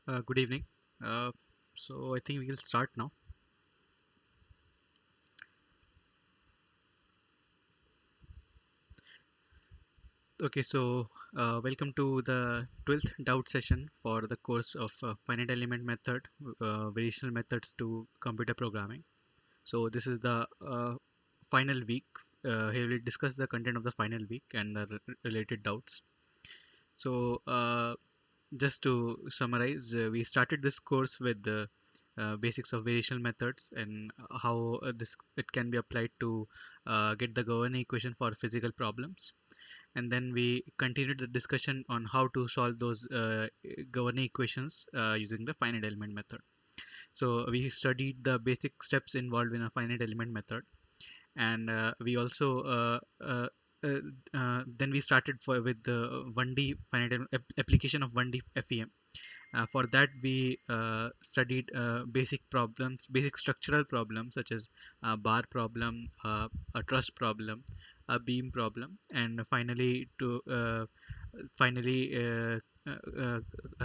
Good evening. Uh, so I think we will start now. Okay, so welcome to the 12th doubt session for the course of finite element method, variational methods to computer programming. So this is the final week. Here we discuss the content of the final week and the related doubts. So just to summarize, we started this course with the basics of variational methods and how this it can be applied to get the governing equation for physical problems. And then we continued the discussion on how to solve those governing equations using the finite element method. So we studied the basic steps involved in a finite element method, and we also uh, then we started with the 1D application of 1D FEM. For that, we studied basic problems, basic structural problems such as bar problem, a truss problem, a beam problem, and finally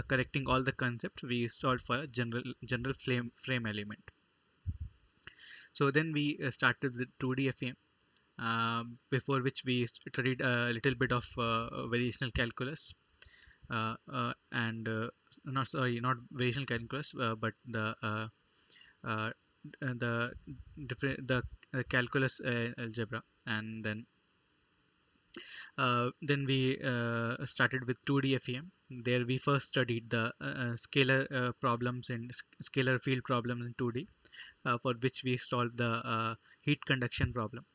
correcting all the concepts, we solved for a general frame element. So then we started with 2D FEM. Before which we studied a little bit of variational calculus and not variational calculus, but uh, the different the calculus algebra, and then we started with 2D FEM. There we first studied the scalar problems and scalar field problems in 2D, for which we solved the heat conduction problem.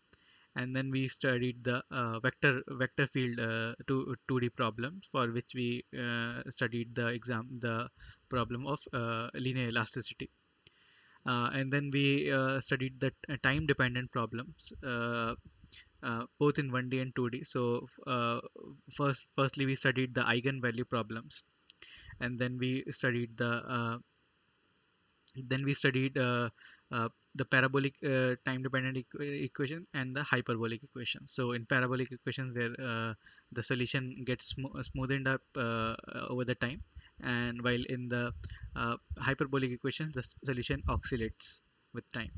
And then we studied the vector field 2D problems, for which we studied the problem of linear elasticity. And then we studied the time dependent problems, both in 1D and 2D. So firstly we studied the eigenvalue problems, and then we studied the parabolic time dependent equation and the hyperbolic equation. So in parabolic equations, where the solution gets smoothened up over the time, and while in the hyperbolic equations, the solution oscillates with time.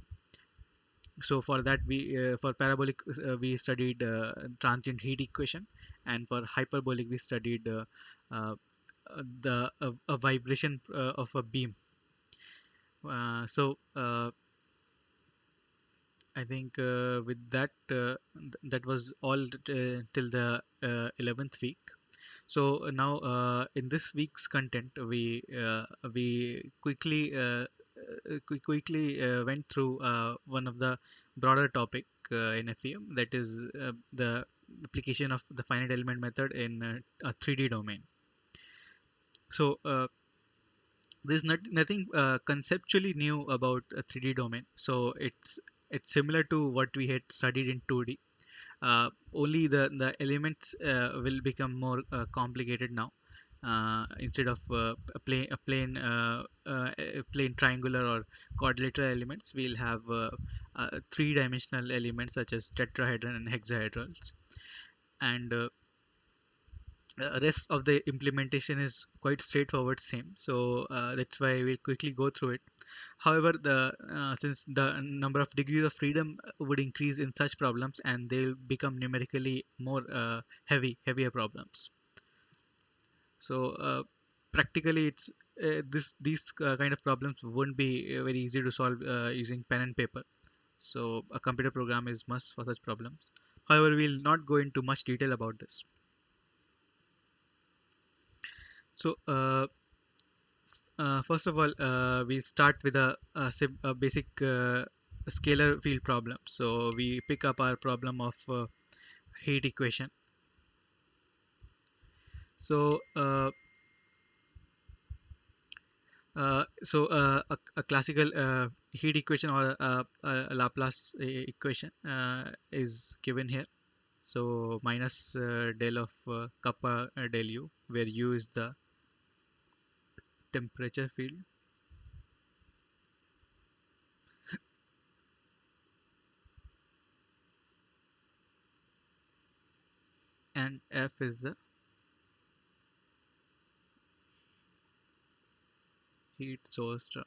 So for that, we for parabolic we studied transient heat equation, and for hyperbolic we studied uh, the a vibration of a beam. So I think with that, that was all till the 11th week. So now, in this week's content, we quickly went through one of the broader topic in FEM, that is the application of the finite element method in a 3D domain. So nothing conceptually new about a 3D domain. So it's similar to what we had studied in 2D. Only the elements will become more complicated now. Instead of a plain triangular or quadrilateral elements, we'll have three-dimensional elements such as tetrahedron and hexahedrals. And rest of the implementation is quite straightforward, same. So that's why we'll quickly go through it. However, the since the number of degrees of freedom would increase in such problems, and they'll become numerically more heavier problems. So practically, it's this these kind of problems won't be very easy to solve using pen and paper. So a computer program is must for such problems. However, we'll not go into much detail about this. So first of all, we start with a basic scalar field problem. So we pick up our problem of heat equation. So a classical heat equation, or a Laplace equation is given here. So minus del of kappa del u, where u is the temperature field and f is the heat source term.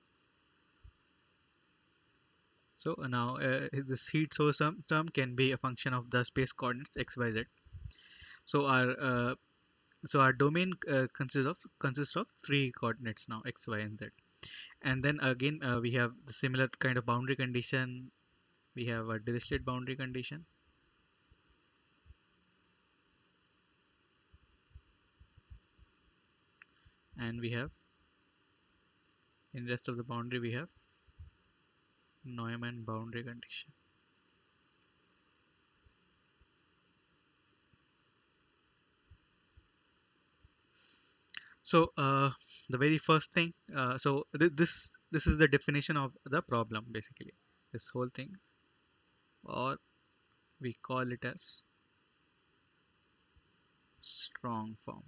So now this heat source term can be a function of the space coordinates x, y, z. So our domain consists of three coordinates now, x, y, and z. And then again we have the similar kind of boundary condition. We have a Dirichlet boundary condition, and we have in rest of the boundary we have Neumann boundary condition. So the very first thing, this is the definition of the problem basically. This whole thing, or we call it as strong form.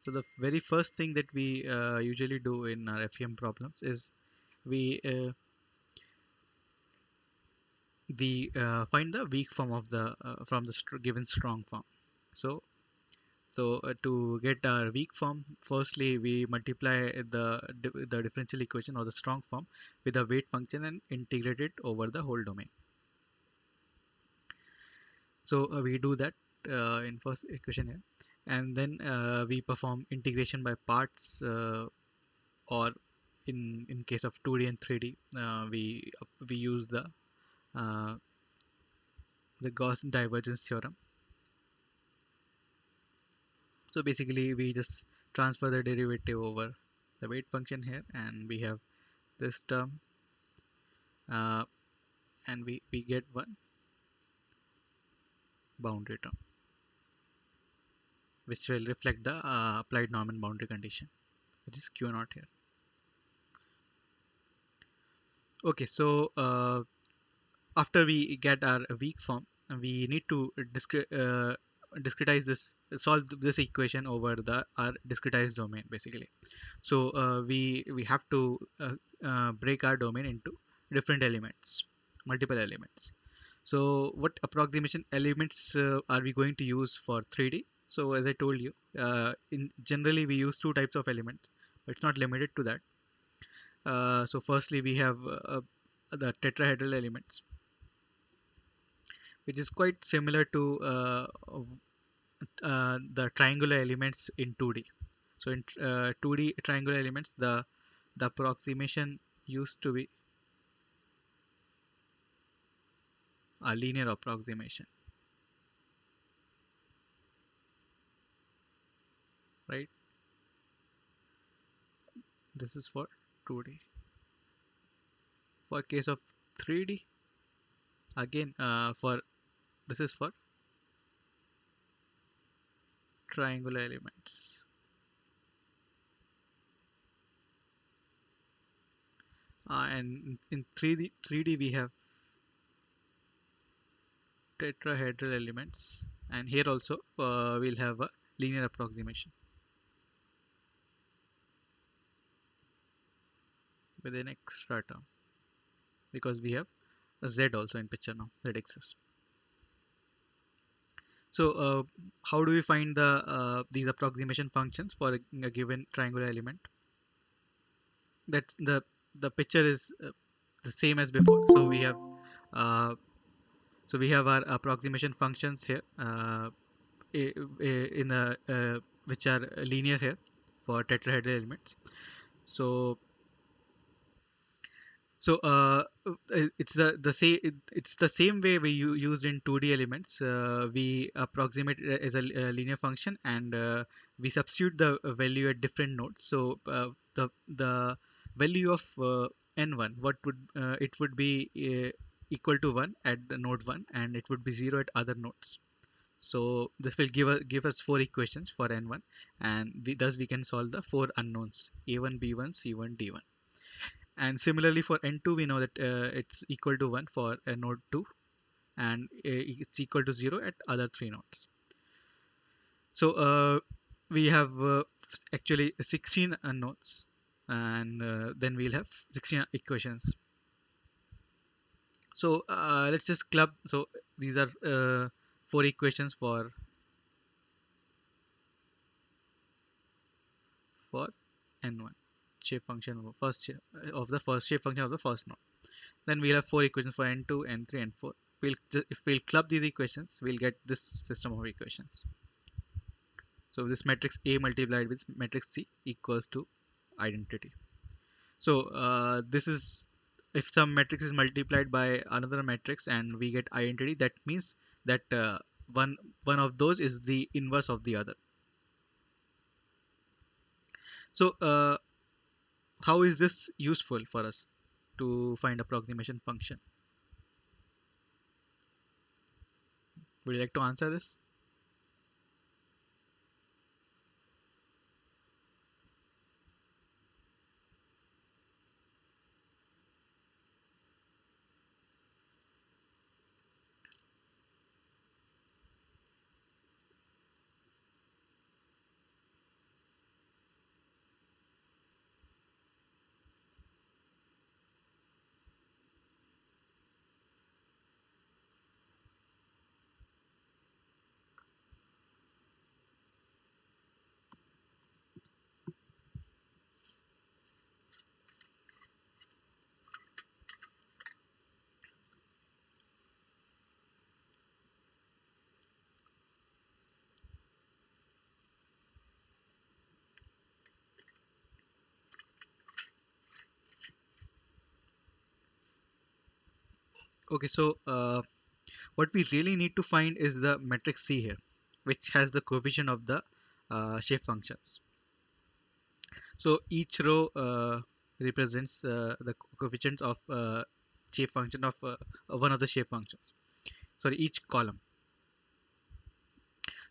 So the very first thing that we usually do in our FEM problems is we find the weak form of the from the given strong form. So to get our weak form, firstly we multiply the differential equation or the strong form with a weight function and integrate it over the whole domain. So we do that in first equation here, and then we perform integration by parts, or in case of 2D and 3D, we use uh, the Gauss divergence theorem. So basically, we just transfer the derivative over the weight function here, and we have this term, uh, and we get one boundary term, which will reflect the applied Neumann boundary condition, which is Q naught here. Okay, so after we get our weak form, we need to discretize this, solve this equation over the our discretized domain basically. So we have to break our domain into different elements, multiple elements. So what approximation elements are we going to use for 3D? So as I told you, in generally we use two types of elements, but it's not limited to that. So firstly we have the tetrahedral elements, which is quite similar to the triangular elements in 2D. So in 2D triangular elements, the approximation used to be a linear approximation, right? This is for 2D. For case of 3D, again for this is for triangular elements. And in 3D we have tetrahedral elements, and here also we'll have a linear approximation with an extra term, because we have a z also in picture now, that exists. So how do we find these approximation functions for a given triangular element? That the picture is the same as before. Uh, so we have our approximation functions here in a which are linear here for tetrahedral elements. So it's it's the same way we used in 2D elements. We approximate it as a linear function, and we substitute the value at different nodes. So the value of n1, what would it would be equal to 1 at the node 1, and it would be 0 at other nodes. So this will give us four equations for n1, and thus we can solve the four unknowns: a1, b1, c1, d1. And similarly for n2, we know that it's equal to 1 for node 2, and it's equal to 0 at other three nodes. So we have actually 16 unknowns, and then we'll have 16 equations. So let's just club. So these are four equations for for n1 shape function of the first shape function of the first node. Then we'll have four equations for n2, n3, n4. If we'll club these equations, we'll get this system of equations. So this matrix A multiplied with matrix C equals to identity. So this is, if some matrix is multiplied by another matrix and we get identity, that means that one one of those is the inverse of the other. So how is this useful for us to find approximation function? Would you like to answer this? Okay, so what we really need to find is the matrix C here, which has the coefficient of the shape functions. So each row represents the coefficients of shape function of one of the shape functions. Sorry, each column.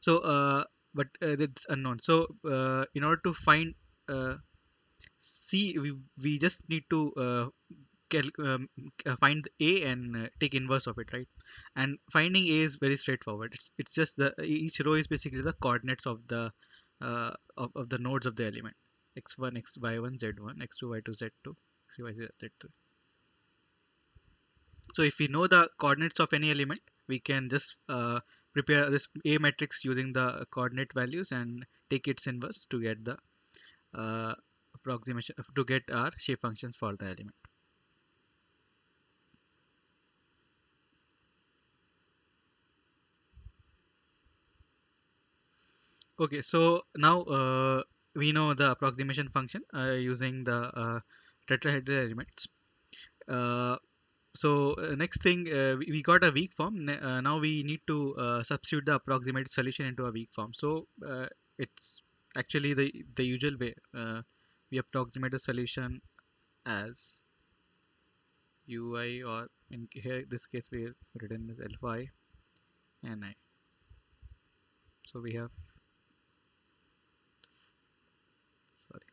So, but it's unknown. So, in order to find C, we just need to find A and take inverse of it, right? And finding A is very straightforward. It's just the each row is basically the coordinates of the of the nodes of the element: x1, x y1, z1, x2, y2, z2, x3, y3, z3. So if we know the coordinates of any element, we can just prepare this A matrix using the coordinate values and take its inverse to get the uh, approximation, to get our shape functions for the element. Okay, so now we know the approximation function using the tetrahedral elements. Uh, so next thing, we got a weak form. Now we need to substitute the approximate solution into a weak form. So it's actually the usual way. We approximate the solution as ui, or in here this case we written as alpha I and I. So we have, sorry.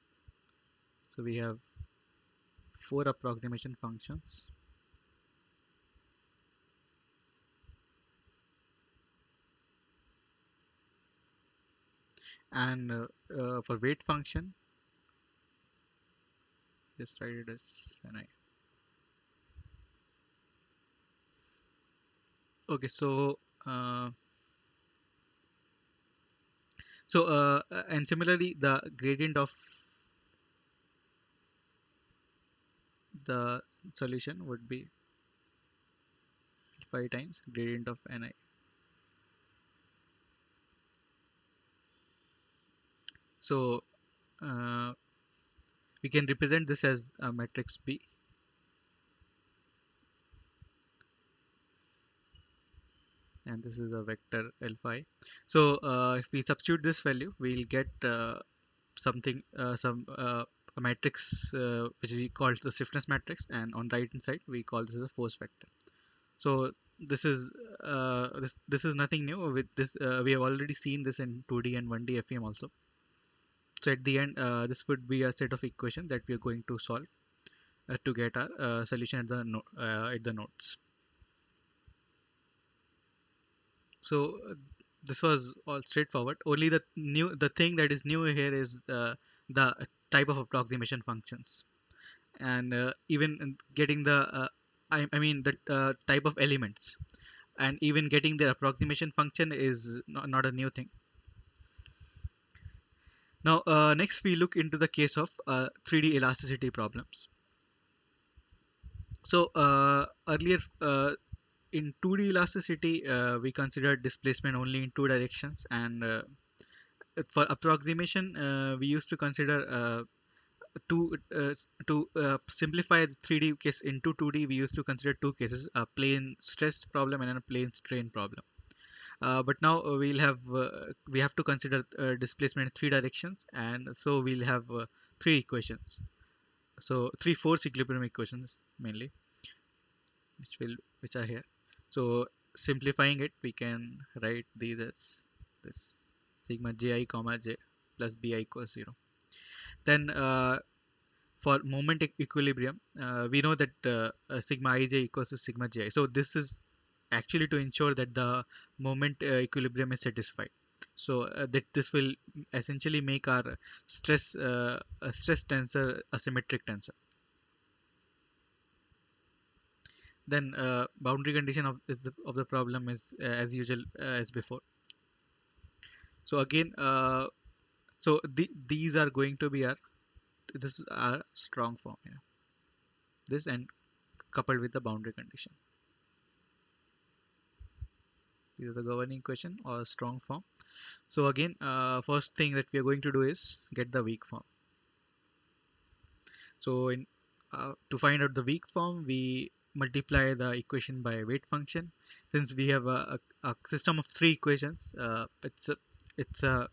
So we have four approximation functions, and for weight function, just write it as Ni. Okay, so uh, and similarly the gradient of the solution would be 5 times gradient of Ni. So uh, we can represent this as a matrix B, and this is a vector alpha I. So if we substitute this value, we'll get something some a matrix which we call the stiffness matrix, and on right hand side we call this as a force vector. So this is nothing new. With this we have already seen this in 2D and 1D FEM also. So at the end, this would be a set of equations that we are going to solve to get our solution at at the nodes. So this was all straightforward. Only the thing that is new here is the type of approximation functions, and even getting the I mean the type of elements, and even getting their approximation function is not a new thing. Now, next we look into the case of 3D elasticity problems. So earlier in 2D elasticity, we considered displacement only in two directions, and for approximation, we used to consider to simplify the 3D case into 2D. We used to consider two cases: a plane stress problem and a plane strain problem. But now we have to consider displacement in three directions, and so we'll have three equations. So three force equilibrium equations mainly, which are here. So simplifying it, we can write these as this: sigma ji comma j plus bi equals 0. Then for moment equilibrium, we know that sigma ij equals to sigma ji. So this is actually to ensure that the moment equilibrium is satisfied. So that this will essentially make our stress tensor a symmetric tensor. Then boundary condition of the problem is as usual as before. So again, these are going to be our this is our strong form here. This and coupled with the boundary condition. These are the governing equation or strong form. So again, first thing that we are going to do is get the weak form. So in to find out the weak form, we multiply the equation by weight function. Since we have a system of three equations, it's a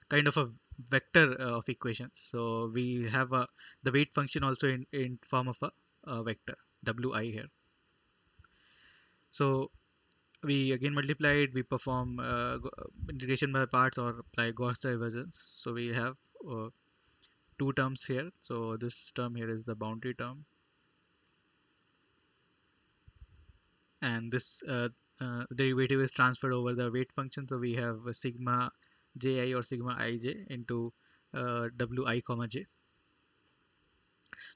kind of a vector of equations. So we have the weight function also in form of a vector wi here. So we again multiply it. We perform integration by parts or apply Gauss divergence. So we have two terms here. So this term here is the boundary term, and this derivative is transferred over the weight function. So we have sigma ji or sigma ij into wi comma j.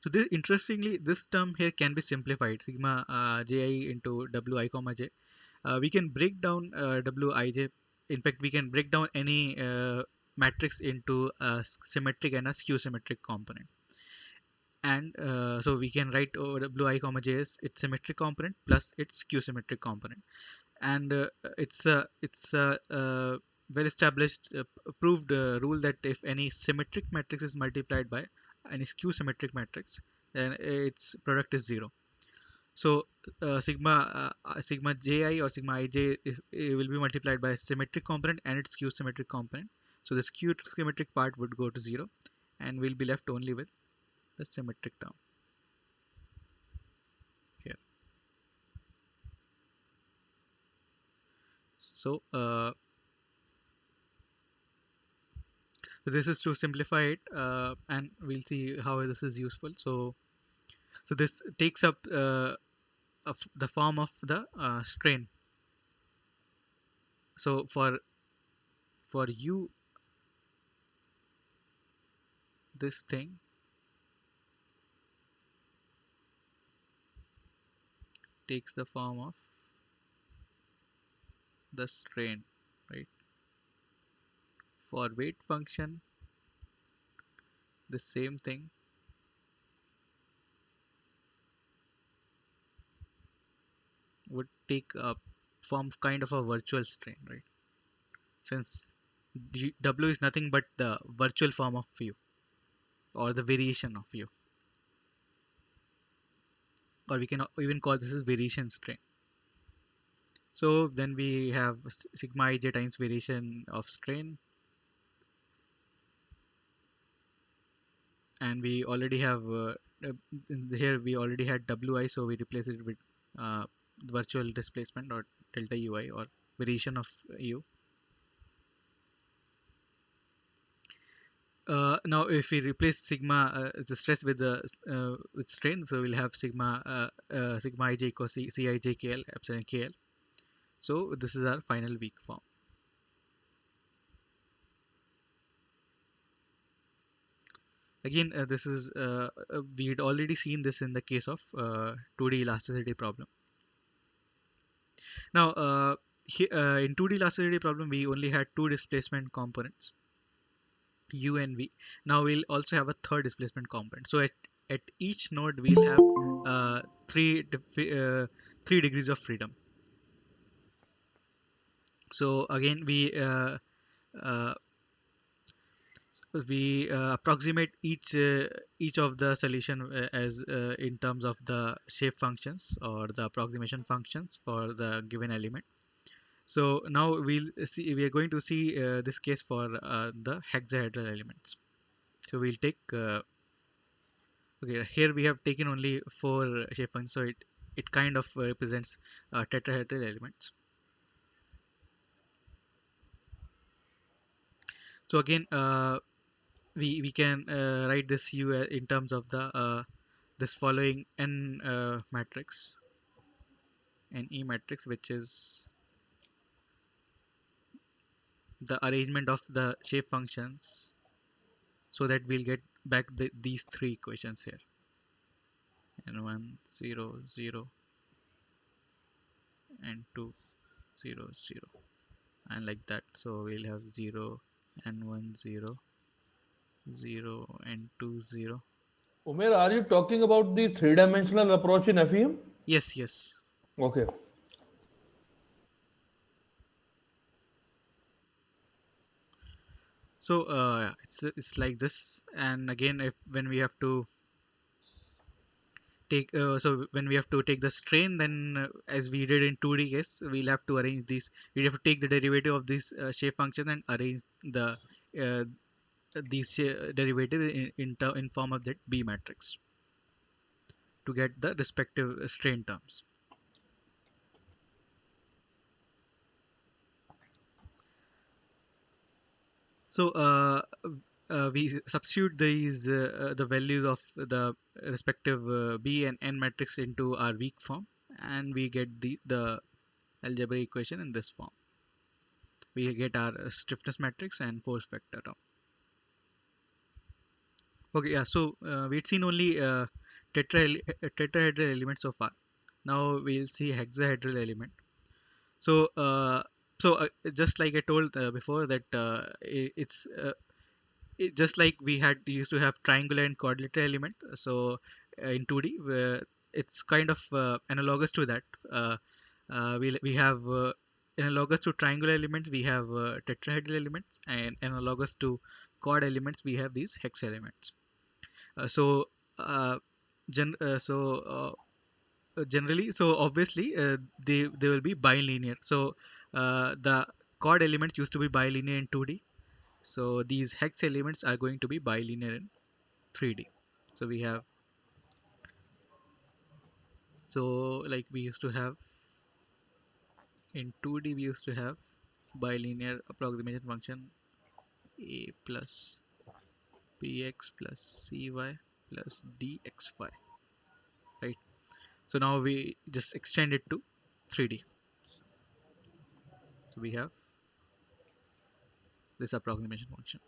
So this interestingly, this term here can be simplified: sigma ji into wi comma j. We can break down wij. In fact, we can break down any matrix into a symmetric and a skew symmetric component. And so we can write wi comma j as its symmetric component plus its skew symmetric component. And it's a well established proved rule that if any symmetric matrix is multiplied by any skew symmetric matrix, then its product is 0. So sigma ji or sigma ij will be multiplied by symmetric component and its skew symmetric component. So the skew symmetric part would go to 0, and we'll be left only with the symmetric term here. So this is to simplify it, and we'll see how this is useful. So this takes up of the form of the strain. So for u, this thing takes the form of the strain, right? For weight function, the same thing would take a form kind of a virtual strain, right? Since w is nothing but the virtual form of u or the variation of u, or we can even call this as variation strain. So then we have sigma ij times variation of strain, and we already have here we already had wi, so we replace it with virtual displacement or delta ui or variation of u. Now if we replace sigma the stress with strain, so we'll have sigma ij equals Cij kl epsilon kl. So this is our final weak form. Again, this is we had already seen this in the case of 2D elasticity problem. Now, in 2D elasticity problem, we only had two displacement components. U and V. Now we'll also have a third displacement component. So at each node we'll have uh, three uh, 3 degrees of freedom. So again uh, we approximate each of the solution as in terms of the shape functions or the approximation functions for the given element. So now we are going to see this case for the hexahedral elements. So we'll take okay, here we have taken only four shape functions, so it kind of represents tetrahedral elements. So again, we can write this U in terms of the this following n matrix, n e matrix, which is the arrangement of the shape functions, so that we'll get back these three equations here: n1 0 0 and 2 0 0, and like that. So we'll have 0 n1 0 0 and 2 0. Umer, are you talking about the three-dimensional approach in FEM? Yes, yes. Okay. So it's like this, and again, if when we have to take when we have to take the strain, then as we did in 2D case, we'll have to arrange these. We have to take the derivative of this shape function and arrange the uh, these derivative in form of that B matrix to get the respective strain terms. So we substitute the values of the respective B and N matrix into our weak form, and we get the algebraic equation in this form. We get our stiffness matrix and force vector term. Okay, yeah. So we've seen only tetrahedral element so far. Now we'll see hexahedral element. So just like I told before that it's just like we had used to have triangular and quadrilateral element. So in 2D, it's kind of analogous to that. We have analogous to triangular elements, we have tetrahedral elements, and analogous to chord elements, we have these hex elements. So uh, gen so generally, so obviously they will be bilinear. So the chord elements used to be bilinear in 2D. So these hex elements are going to be bilinear in 3D. So we have, so like we used to have in 2D, we used to have bilinear approximation function a plus bx plus cy plus dxy, right? So now we just extend it to 3D. So we have this approximation function.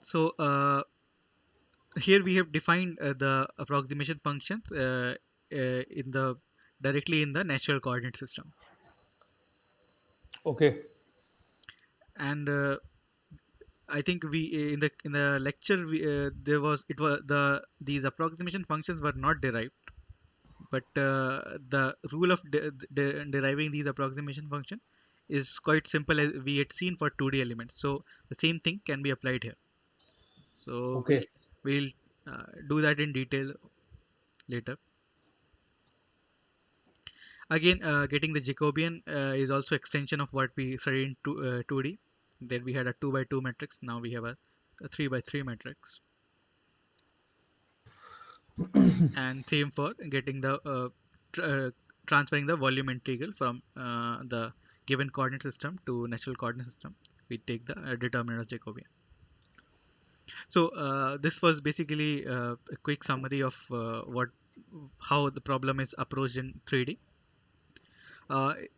So here we have defined the approximation functions in the directly in the natural coordinate system, Okay. and I think we in the lecture there was it was these approximation functions were not derived, but the rule of deriving these approximation function is quite simple as we had seen for 2D elements. So the same thing can be applied here. So Okay. we'll do that in detail later. Again, getting the Jacobian is also extension of what we studied in 2D. Then we had a 2 by 2 matrix. Now we have a 3 by 3 matrix. And same for getting the tr- uh, transferring the volume integral from the given coordinate system to natural coordinate system. We take the determinant of Jacobian. So this was basically a quick summary of what how the problem is approached in 3D.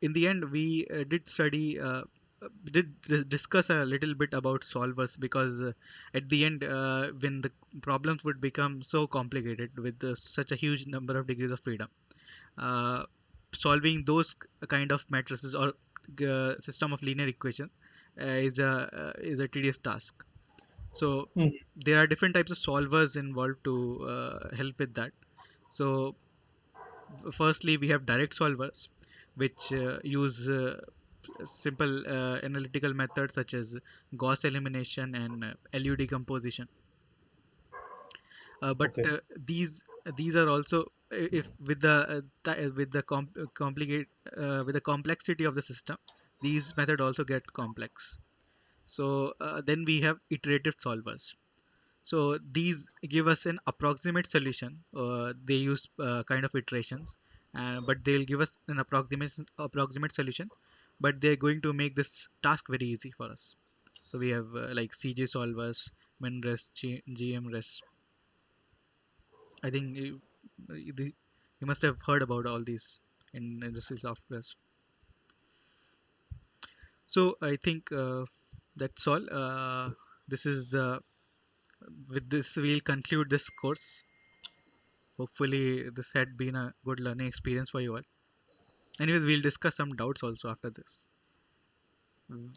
In the end, we did discuss a little bit about solvers, because at the end, when the problems would become so complicated with such a huge number of degrees of freedom, uh, solving those kind of matrices, or system of linear equation is a tedious task. So Mhm. there are different types of solvers involved to help with that. So firstly, we have direct solvers, which use simple analytical methods such as Gauss elimination and LU decomposition. But Okay. these are also, if with the with the complicate with the complexity of the system, these method also get complex. So then we have iterative solvers. So these give us an approximate solution. They use kind of iterations, but they'll give us an approximate solution. But they're going to make this task very easy for us. So we have like CJ solvers, MinRes, GMRes. I think you must have heard about all these in industrial softwares. So I think that's all. This is the With this we'll conclude this course. Hopefully, this had been a good learning experience for you all. Anyways, we'll discuss some doubts also after this. Mm.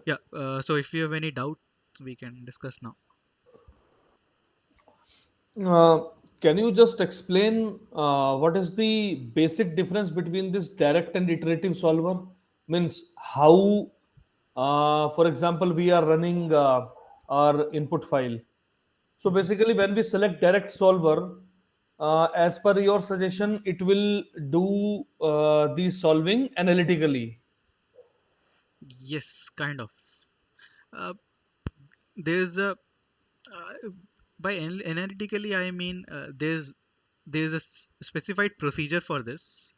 Yeah, so if you have any doubt, we can discuss now. Uh, can you just explain what is the basic difference between this direct and iterative solver? Means how, for example, we are running our input file. So Mhm. basically, when we select direct solver, as per your suggestion, it will do the solving analytically. Yes, kind of. Uh, there's a by analytically, I mean there's a specified procedure for this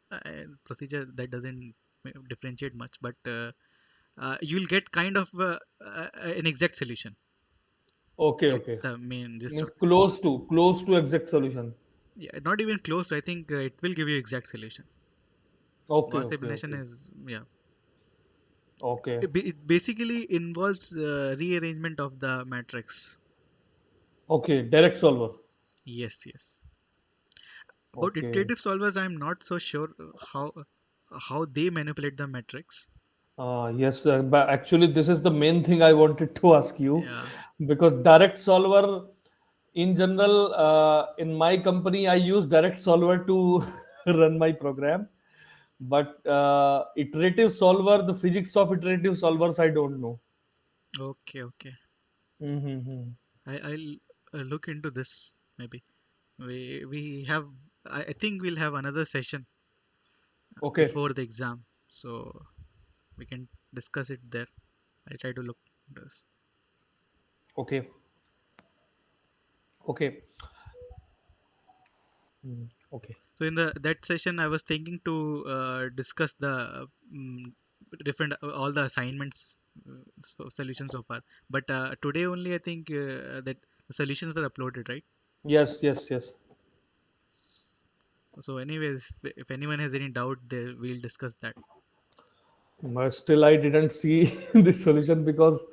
procedure that doesn't differentiate much, but you'll get kind of an exact solution. Okay, That's okay. the main gist Means of it. close to exact solution. Yeah, not even close. I think it will give you exact solution. Okay, Gauss okay, elimination okay, is, yeah. okay, It basically involves rearrangement of the matrix. okay. Direct solver. Yes, yes. About Okay. iterative solvers, I'm not so sure how they manipulate the matrix. Yes, but actually, this is the main thing I wanted to ask you Yeah. because direct solver, in general, in my company, I use direct solver to run my program. But iterative solver, the physics of iterative solvers, I don't know. Okay, okay. Mm-hmm. I'll look into this maybe. We have. I think we'll have another session Okay, before the exam, so we can discuss it there. I try to look into this. okay, okay, okay. So in the that session, I was thinking to discuss the different all the assignments solutions so far. But today only, I think that the solutions were uploaded, right? Yes, yes, yes. S- So, anyways, if anyone has any doubt, there we'll discuss that. But still, I didn't see the solution because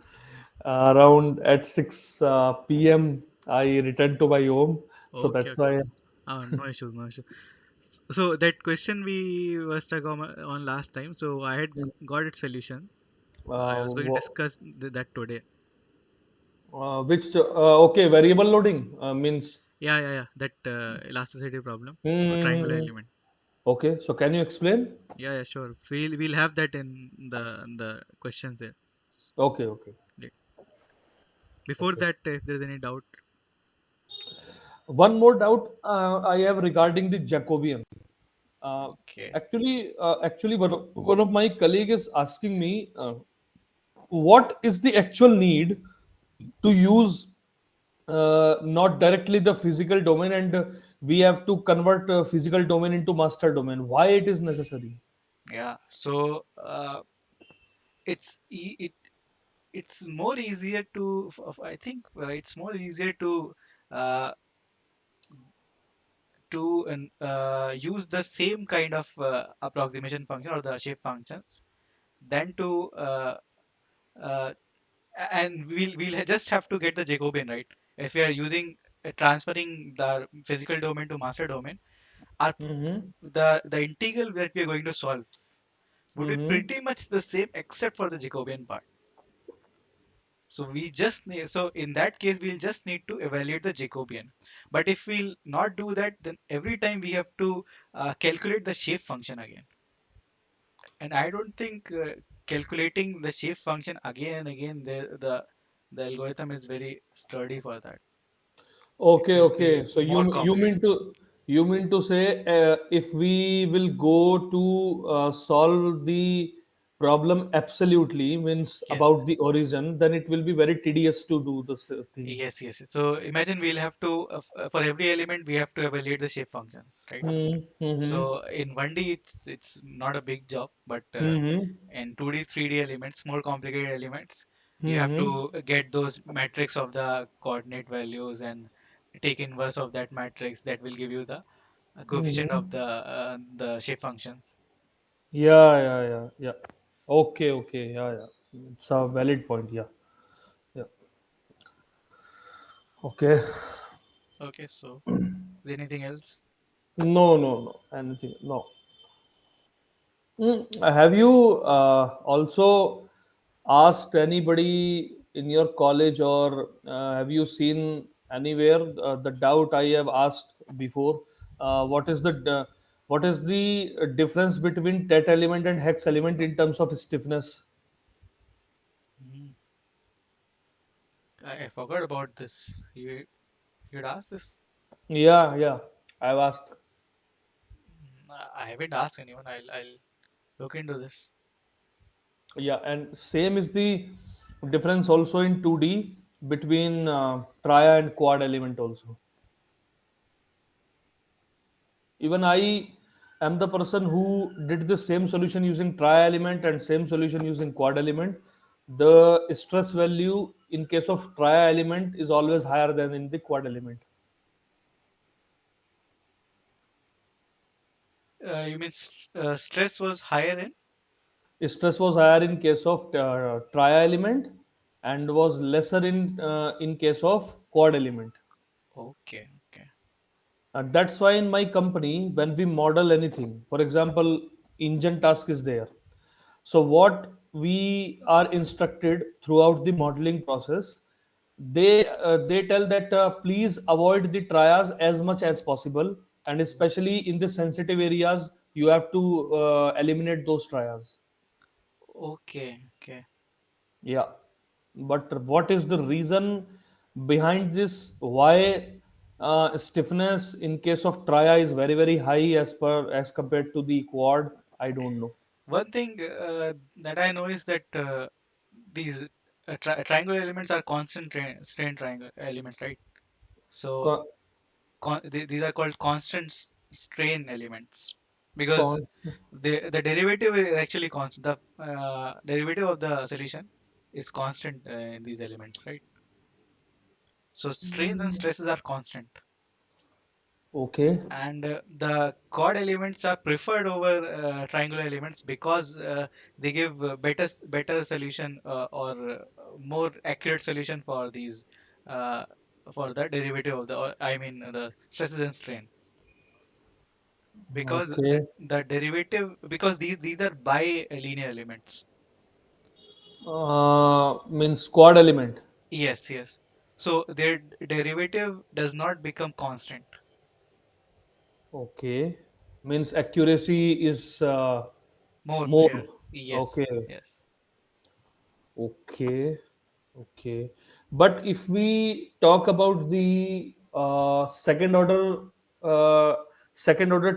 around at 6 p.m. I returned to my home. So Okay, that's okay. why. No issues, no issues. So that question we were stuck on last time. So I had got its solution. I was going to discuss that today. Okay, variable loading means. Yeah, yeah, yeah. That elasticity problem for triangular Hmm. element. Okay, so can you explain? Yeah, yeah, sure. We'll have that in the questions there. Okay, okay, Yeah. Before okay. that, if there's any doubt, One more doubt I have regarding the Jacobian. Uh, okay. actually, one of my colleague is asking me, what is the actual need to use not directly the physical domain, and we have to convert physical domain into master domain. Why it is necessary? Yeah. So it's it's more easier to I think it's more easier uh, use the same kind of approximation function or the shape functions than to uh, and we'll just have to get the Jacobian, right. If we are using transferring the physical domain to master domain, our Mm-hmm. the integral that we are going to solve, would be Mm-hmm. pretty much the same except for the Jacobian part. So we just need, so in that case we'll just need to evaluate the Jacobian. But if we'll not do that, then every time we have to calculate the shape function again. And I don't think calculating the shape function again and again, the algorithm is very sturdy for that. It Okay, will be okay. So more complicated. you mean to say if we will go to solve the problem absolutely means Yes. about the origin, then it will be very tedious to do this thing. Yes, yes. So imagine we'll have to for every element we have to evaluate the shape functions, right? Mm-hmm. So in 1D it's not a big job, but Mm-hmm. in 2D, 3D elements, more complicated elements, you have Mm-hmm. to get those matrix of the coordinate values and take inverse of that matrix that will give you the coefficient of Mm-hmm. the shape functions. Yeah, yeah, yeah, yeah. Okay, okay, yeah, yeah. It's a valid point. Yeah, yeah. Okay. Okay, so is anything else? No, no, no. Anything? No. Have you also asked anybody in your college, or have you seen anywhere the doubt I have asked before? What is what is the difference between tet element and hex element in terms of stiffness? Hmm, I forgot about this. You'd asked this. Yeah, yeah. I've asked. I haven't asked anyone. I'll look into this. Yeah, and same is the difference also in 2D between tria and quad element also. Even I am the person who did the same solution using tria element and same solution using quad element. The stress value in case of tria element is always higher than in the quad element. You mean stress was higher in? Stress was higher in case of tria element and was lesser in case of quad element. Okay, okay. And that's why in my company, when we model anything, for example, engine task is there. So what we are instructed throughout the modeling process, they tell that please avoid the trias as much as possible, and especially in the sensitive areas, you have to eliminate those trias. Okay, okay. Yeah, but what is the reason behind this? Why stiffness in case of tria is very high as compared to the quad? I don't know. One thing that I know is that these triangle elements are constant strain triangle elements, right? So Co- these are called constant strain elements because constant. the derivative is actually constant. The derivative of the solution is constant in these elements, right? So strains and stresses are constant. Okay. And the chord elements are preferred over triangular elements because they give better solution or more accurate solution for these uh, for the derivative of the or, I mean the stresses and strain because Okay. the derivative because these are bilinear elements. Means quad element. Yes, so their derivative does not become constant. Okay. Means accuracy is More more. yeah, yes, Okay. yes. Okay. Okay. But if we talk about the second order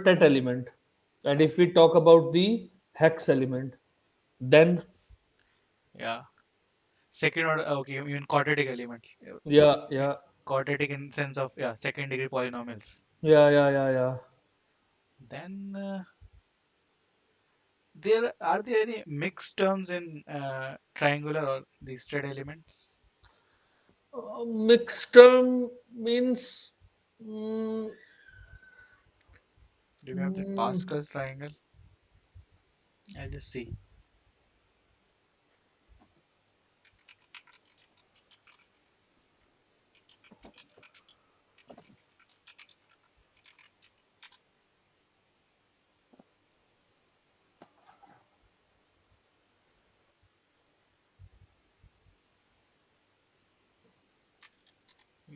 tet element, and if we talk about the hex element, then Yeah. Second order, okay, you mean quadratic elements. yeah, Yeah, yeah, quadratic in sense of yeah, second degree polynomials. yeah. Then there any mixed terms in triangular or these straight elements? Mixed term means. mm, Do we have the mm, Pascal triangle? I'll just see.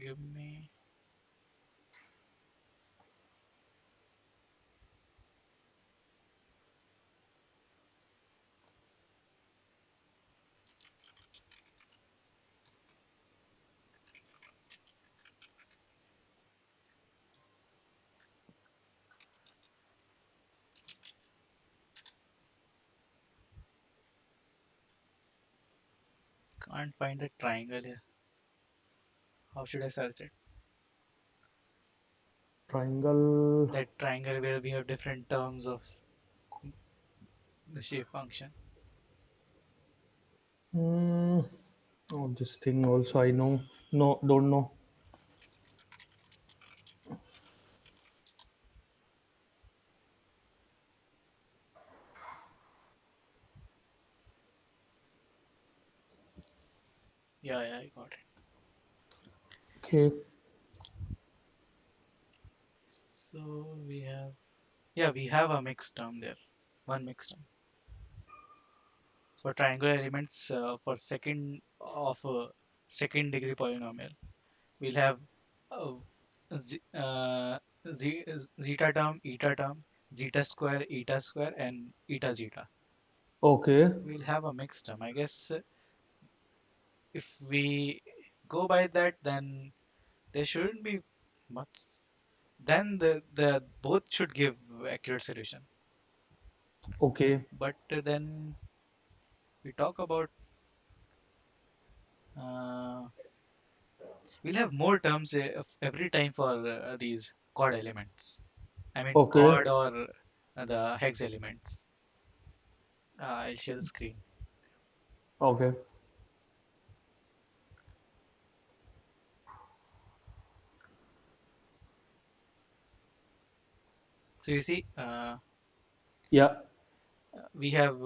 Give me. Can't find the triangle here. How should I search it? Triangle. That triangle where we have different terms of the shape function. Hmm. Oh, this thing also I know. No, don't know. Yeah, yeah, I got it. Okay. So we have, yeah, we have a mixed term there. One mixed term. For triangular elements for second of a second degree polynomial, we'll have uh, z, uh, zeta term, eta square, and eta zeta. Okay. We'll have a mixed term. I guess if we go by that, then there shouldn't be much. Then the both should give accurate solution. Okay. But then we talk about uh, we'll have more terms every time for these chord elements. I mean Okay. chord or the hex elements. I'll share the screen. Okay. So you see, Yeah. we have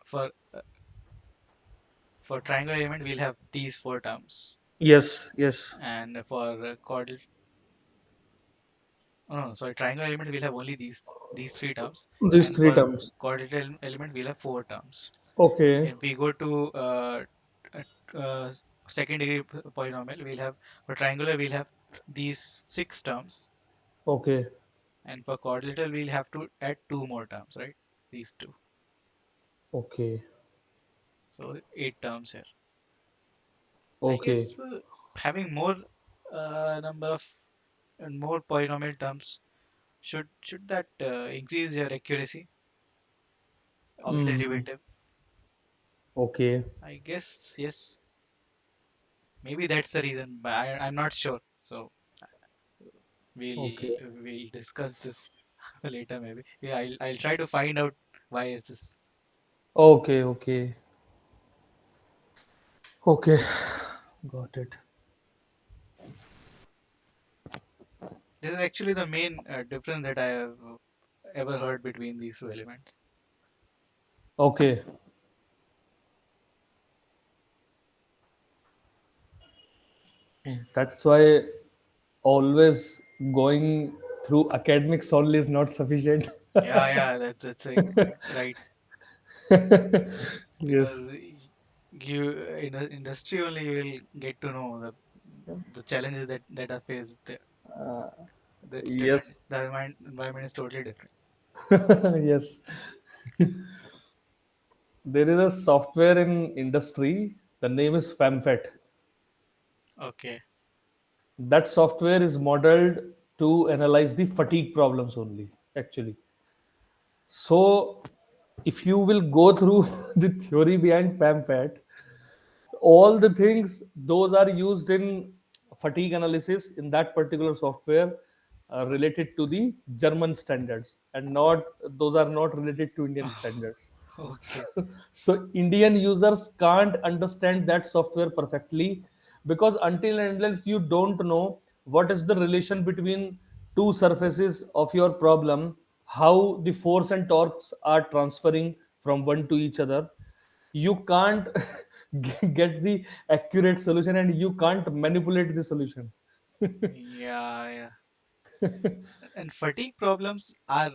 for for triangle element we'll have these four terms, Yes. Yes. and for chord, oh, no, sorry, triangle element we'll have only these three terms, These and three for terms. chordal element we'll have four terms. Okay. If we go to uh, uh, second degree polynomial, we'll have for triangular we'll have these six terms, Okay. and for quadrilateral we'll have to add two more terms, right? These two, Okay. so eight terms here. I Okay. guess having more number of and more polynomial terms should that increase your accuracy of Mm. derivative? Okay. I guess yes. Maybe that's the reason, but I'm not sure. So Okay. we'll discuss this later maybe. Yeah, I'll try to find out why is this. Okay. Okay. Okay. Got it. This is actually the main difference that I have ever heard between these two elements. Okay. That's why always going through academics only is not sufficient. Yeah, yeah, that's right, Yes. because you in the industry only you will get to know the challenges that are faced there. That's different. Yes. The environment is totally different. Yes. There is a software in industry. The name is FAMFET. Okay. That software is modeled to analyze the fatigue problems only, actually. So, if you will go through the theory behind FAMFET, all the things those are used in fatigue analysis in that particular software related to the German standards, and not those are not related to Indian standards. Okay. So Indian users can't understand that software perfectly, because until and unless you don't know what is the relation between two surfaces of your problem, how the force and torques are transferring from one to each other, you can't get the accurate solution, and you can't manipulate the solution. Yeah, yeah. And fatigue problems are,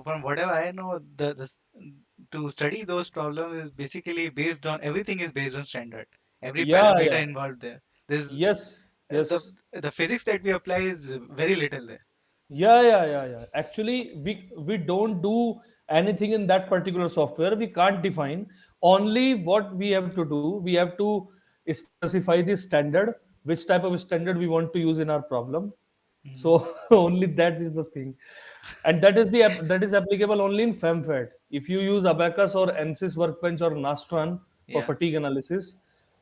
from whatever I know, to study those problems is basically based on everything is based on standard. Every Yeah, parameter yeah. involved there. There's Yes, the yes. the physics that we apply is very little there. Yeah. Actually, we don't do anything in that particular software. We can't define. Only what we have to do, we have to specify the standard, which type of standard we want to use in our problem. Mhm. So only that is the thing, and that is applicable only in FEMFET. If you use Abacus or ANSYS Workbench or Nastran for Yeah. fatigue analysis,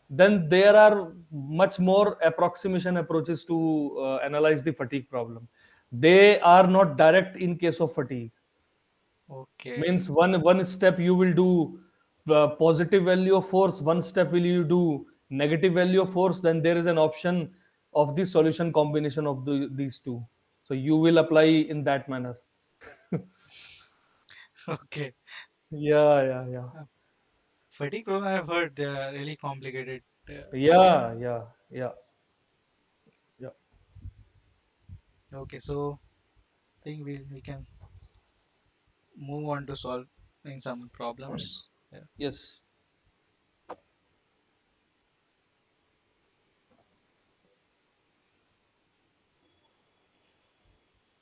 then there are much more approximation approaches to analyze the fatigue problem. They are not direct in case of fatigue. Okay. Means one step you will do positive value of force, one step will you do negative value of force. Then there is an option of the solution combination of these two. So you will apply in that manner. Okay. Yeah. Uh, Fatigue problem, I've heard they are really complicated. Yeah. Yeah. Okay, so I think we can move on to solving some problems. Yeah. Yes.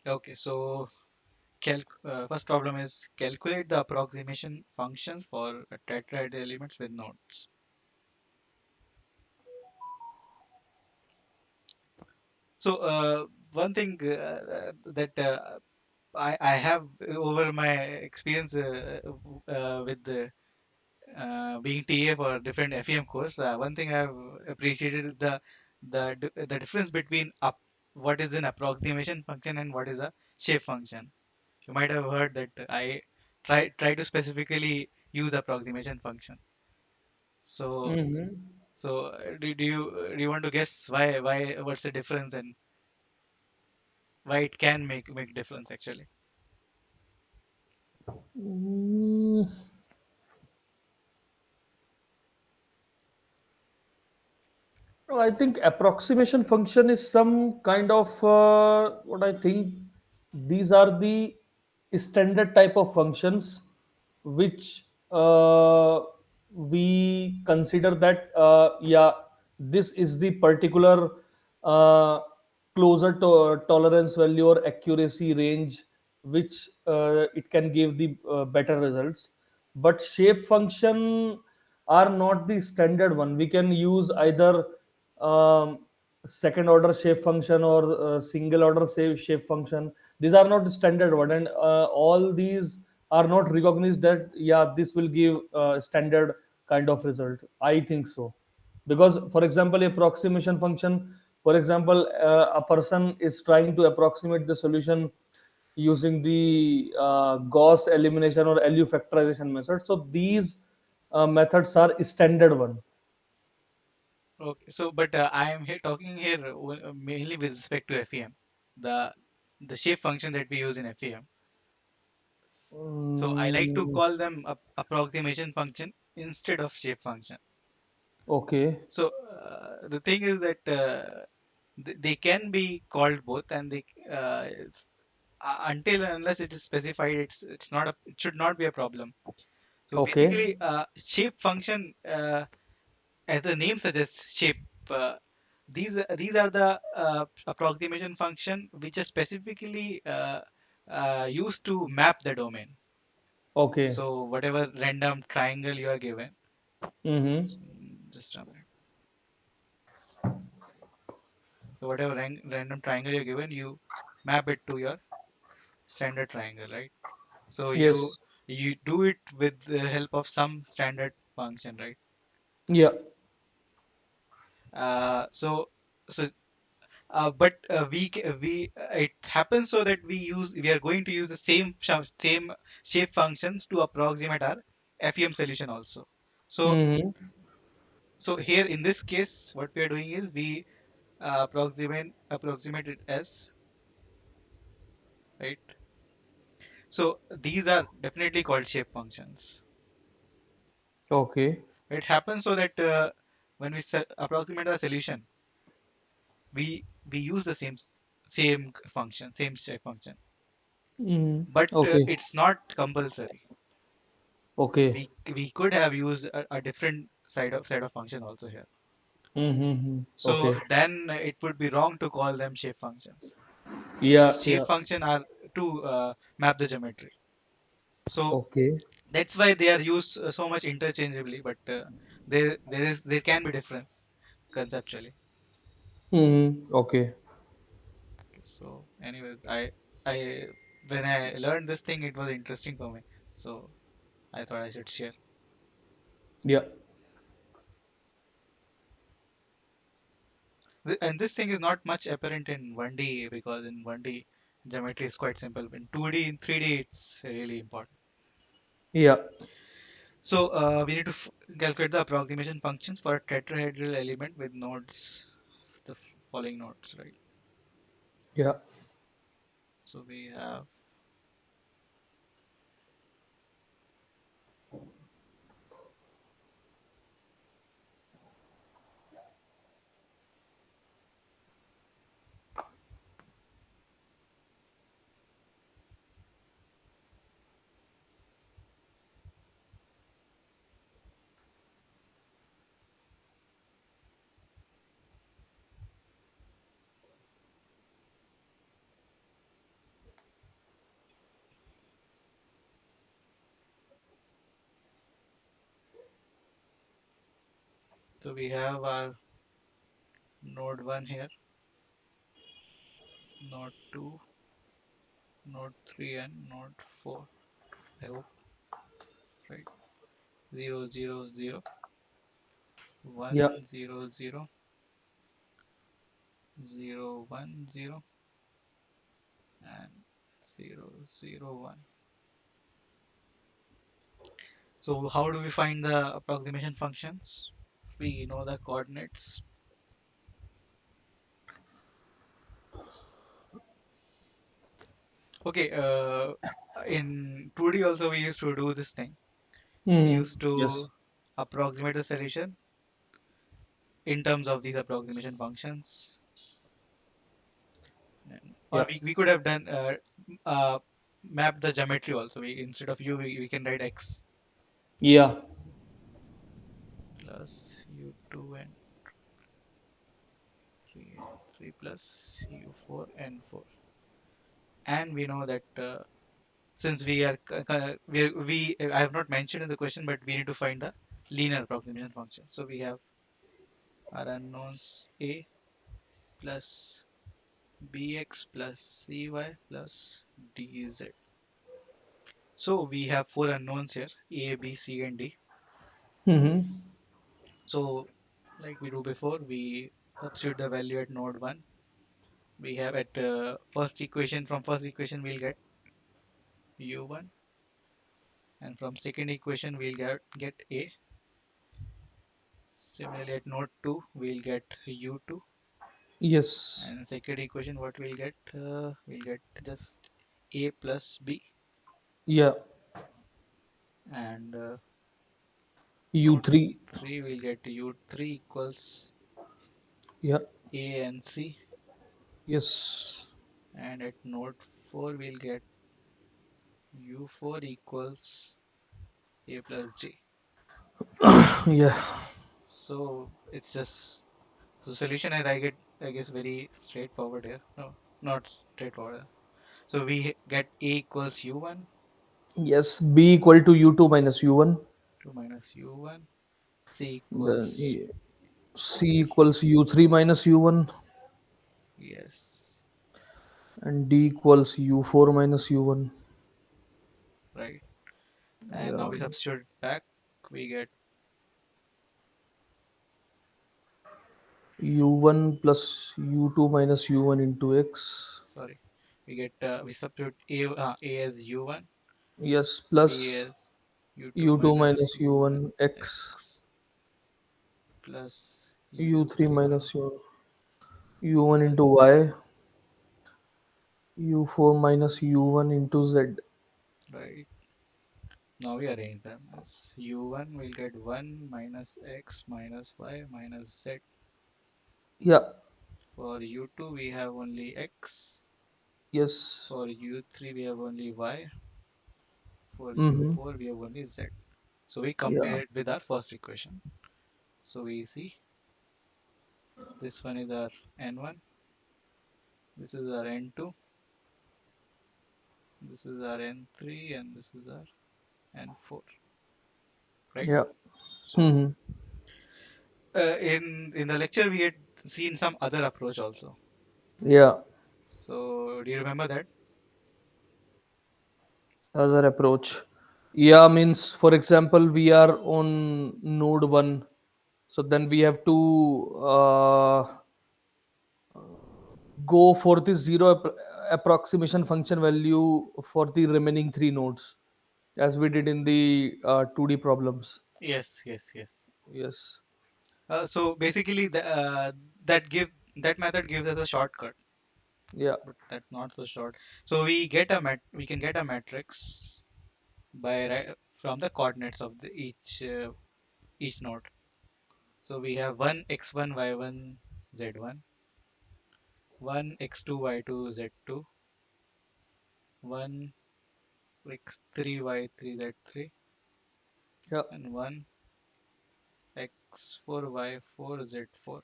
Okay, so first problem is calculate the approximation function for tetrahedral elements with nodes. So one thing that I have over my experience with the being TA for different FEM course, one thing I've appreciated is the difference between what is an approximation function and what is a shape function. You might have heard that I try to specifically use approximation function. So Hmm. do you want to guess why what's the difference and why it can make difference actually? No, I think approximation function is some kind of what I think these are the standard type of functions which we consider that yeah, this is the particular uh, closer to tolerance value or accuracy range which it can give the better results. But shape function are not the standard one. We can use either um, second order shape function or single order shape function. These are not the standard one, and all these are not recognized that yeah, this will give standard kind of result. I think so, because for example approximation function, for example a person is trying to approximate the solution using the Gauss elimination or LU factorization method. So these methods are standard one. Okay, so but I am here talking here mainly with respect to FEM, the the shape function that we use in FEM. So I like to Mm, call them approximation function instead of shape function. okay, So the thing is that they can be called both, and until and unless it is specified, it's not it should not be a problem. So okay, basically, shape function, as the name suggests, shape. Uh, these are the approximation function which are specifically used to map the domain. okay. So whatever random triangle you are given, Mm-hmm. just a minute. So whatever random triangle you're given, you map it to your standard triangle, right? So Yes. you do it with the help of some standard function, right? Yeah. So so but it happens so that we are going to use the same shape functions to approximate our FEM solution also. So Mm-hmm. here in this case, what we are doing is we approximate it as, right. So these are definitely called shape functions. Okay. It happens so that when we approximate a solution, we use the same function, same shape function, Mm-hmm. but Okay. it's not compulsory. Okay. We could have used a different side of function also here. Mm-hmm. So Okay. then it would be wrong to call them shape functions, Yeah, because shape yeah. function are to map the geometry. So Okay. that's why they are used so much interchangeably, but there can be difference conceptually. Mm-hmm. Okay. So anyways, I when I learned this thing, it was interesting for me. So I thought I should share. Yeah. And this thing is not much apparent in 1D, because in 1D geometry is quite simple. In 2D, in 3D, it's really important. Yeah. So we need to calculate the approximation functions for a tetrahedral element with nodes, the following nodes, right? Yeah. So we have our node 1 here, node 2, node 3, and node 4. I hope, right? 0, 0, 0, Yeah. 1, 0, 0, 0, 1, 0, and 0, 0, 1. So how do we find the approximation functions? We know the coordinates. Okay, in 2D also we used to do this thing. We Mm-hmm. used Yes. to approximate the solution in terms of these approximation functions. Or Yeah. we could have done uh, map the geometry also. Instead of u, we can write x Yeah. plus u2 and 3 and 3 plus u4 and 4. And we know that since we are I have not mentioned in the question, but we need to find the linear approximation function. So we have our unknowns a plus bx plus cy plus dz. So we have four unknowns here: a, b, c, and d. Mm-hmm. So like we do before, we substitute the value at node 1. We have at first equation, from first equation we'll get u1, and from second equation we'll get a. Similarly at node 2 we'll get u2, Yes. and second equation what we'll get just a plus b. Yeah. And node U3. 3 we'll get u3 equals Yeah. a and c, Yes. and at node 4 we'll get u4 equals a plus g. Yeah. So it's just, so solution is, I guess very straightforward here. No, not straightforward. So we get a equals u1, Yes. B equal to U2 minus U1. 2 minus u1, c Then equals, C equals U3 minus U1. yes, And D equals U4 minus U1. right. And now Yeah. we substitute back. We get, U1 plus U2 minus U1 into X. sorry, we substitute a as u1, Yes. b Plus as u2 U2 minus minus u1 U1 X. x plus U3 u3, minus U1 plus, into Y. U4 minus U1 into Z. right. Now we arrange them as u1 will get 1 minus x minus y minus z. Yeah. For u2 we have only x. Yes. For u3 we have only y. For Mm-hmm. u4 we have only z. So we Yeah. compare it with our first equation. So we see. This one is our n1. This is our n2. This is our n3, and this is our n4. Right. Yeah. So Hmm. in the lecture we had seen some other approach also. Yeah. So do you remember that? Other approach. Yeah, means for example, we are on node one, so then we have to go for the approximation function value for the remaining three nodes, as we did in the 2D problems. Yes, yes, yes. Yes. So basically, that method gives us a shortcut, Yeah. but that's not so short. So we can get a matrix from the coordinates of each node. So we have one x1 y1 z1, one x2 y2 z2, one x3 y3 z3, Yeah. and one x4 y4 z4.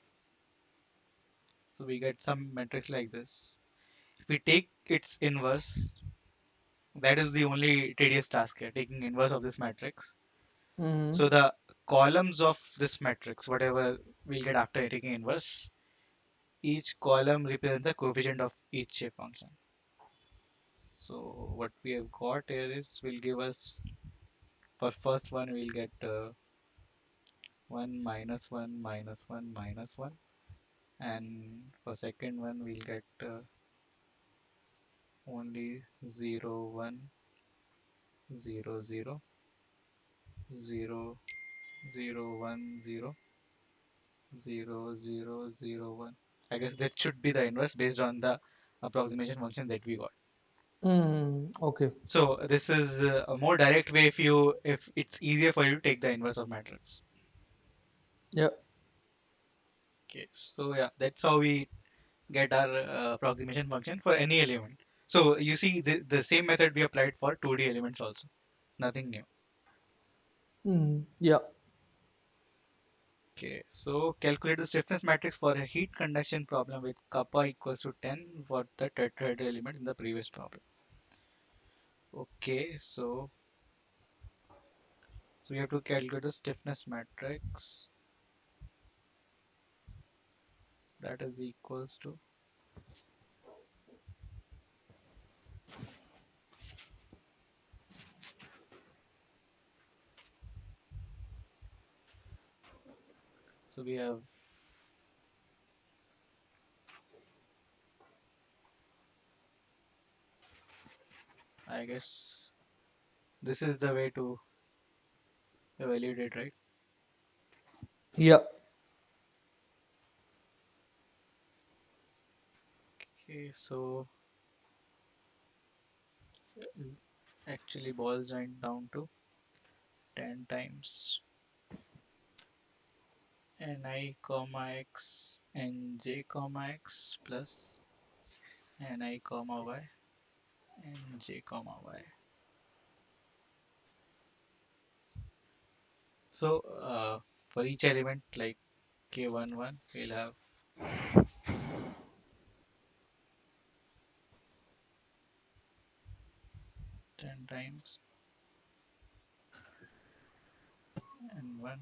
So we get some matrix like this. If we take its inverse, that is the only tedious task here, taking inverse of this matrix. Hmm. So the columns of this matrix, whatever we'll get after taking inverse, each column represents the coefficient of each shape function. So what we have got here is will give us, for first one we'll get 1 minus 1 minus 1 minus 1, and for second one we'll get only 0 1 0 0 0 0 1 0 0 0 0 1. I guess that should be the inverse based on the approximation function that we got. Okay. So this is a more direct way if it's easier for you to take the inverse of matrix. Yeah. Okay, so yeah, that's how we get our approximation function for any element. So you see the same method we applied for 2D elements also. It's nothing new. Yeah. Okay, so calculate the stiffness matrix for a heat conduction problem with kappa equals to 10 for the tetrahedral element in the previous problem. Okay, so we have to calculate the stiffness matrix, that is equals to, so we have, I guess this is the way to evaluate it, right? Yeah. Okay, so actually boils down to 10 times ni comma x nj comma x plus ni comma y nj comma y. So for each element like k11 we'll have 10 times n1.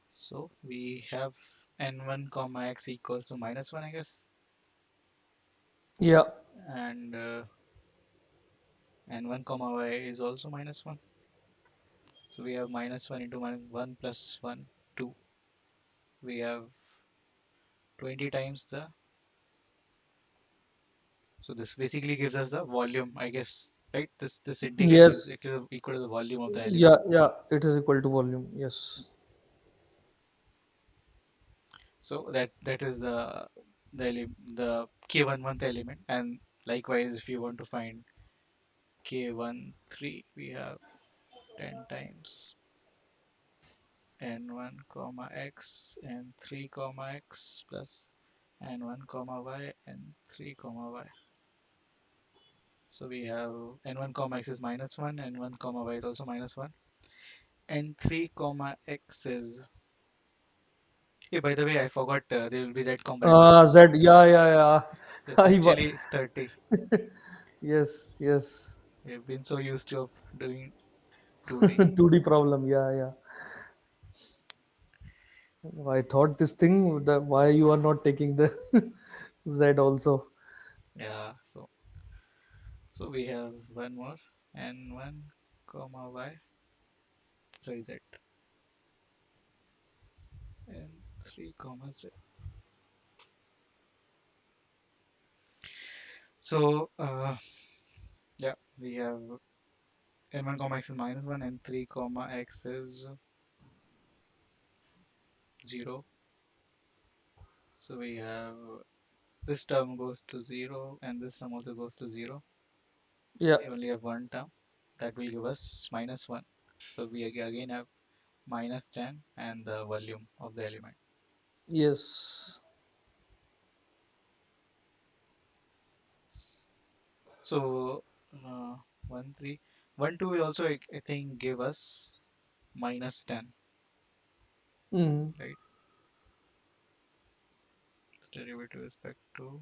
So we have n1 comma x equals to minus 1, I guess, Yeah. and n1 comma y is also minus 1. So we have minus 1 into minus 1 plus 1, 2. We have 20 times the, so this basically gives us the volume, I guess, right? This integration is Yes. equal to the volume of the element. Yeah. Yeah. It is equal to volume. Yes. So that is the k11th element, and likewise if you want to find k13, we have 10 times n1 comma x and 3 comma x plus n1 comma y and 3 comma y. So we have n1 comma x is minus 1, n1 comma y is also minus 1, n3 comma x is. Hey, by the way, I forgot there will be z component also. Z. Yeah, yeah, yeah. So it's actually 30. Yes, yes. We've been so used to of doing 2D. 2D problem. Yeah, yeah. I thought this thing, the why you are not taking the Z also. Yeah, so we have one more n1 comma y, so z, n3 comma z. So yeah, we have n1 comma x is minus 1, n3 comma x is 0. So we have this term goes to 0 and this term also goes to 0. Yeah. We only have one term that will give us minus 1. So we again have minus 10 and the volume of the element. Yes. So uh, 1 3 1 2 will also I think give us minus 10, Mm. right? Derivative with respect to,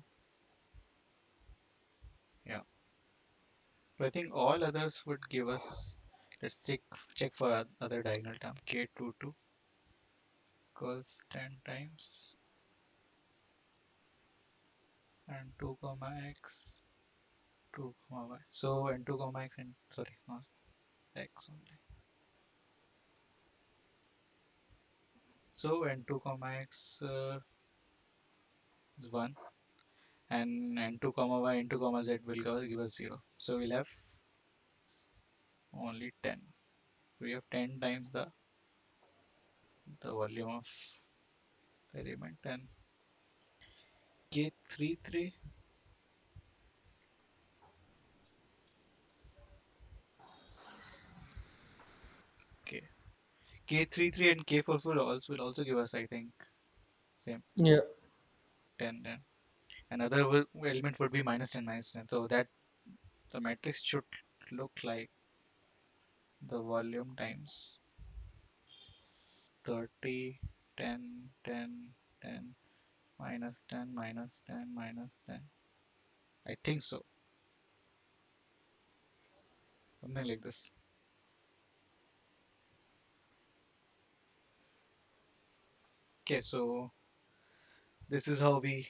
yeah. So I think all others would give us. Let's check for other diagonal term. K22 equals 10 times and 2 comma x 2 comma y. So and 2 comma x and sorry not x only. So and 2 comma x is 1 and 2 comma y and 2 comma z will give us 0. So we'll have only 10. We have 10 times the volume of the element and K33. Okay. K33 and K44 will also give us I think same Yeah. 10 then. Another element would be minus 10 minus 10. So that the matrix should look like the volume times 30, 10, 10, 10, minus 10, minus 10, minus 10. I think so. Something like this. Okay, so this is how we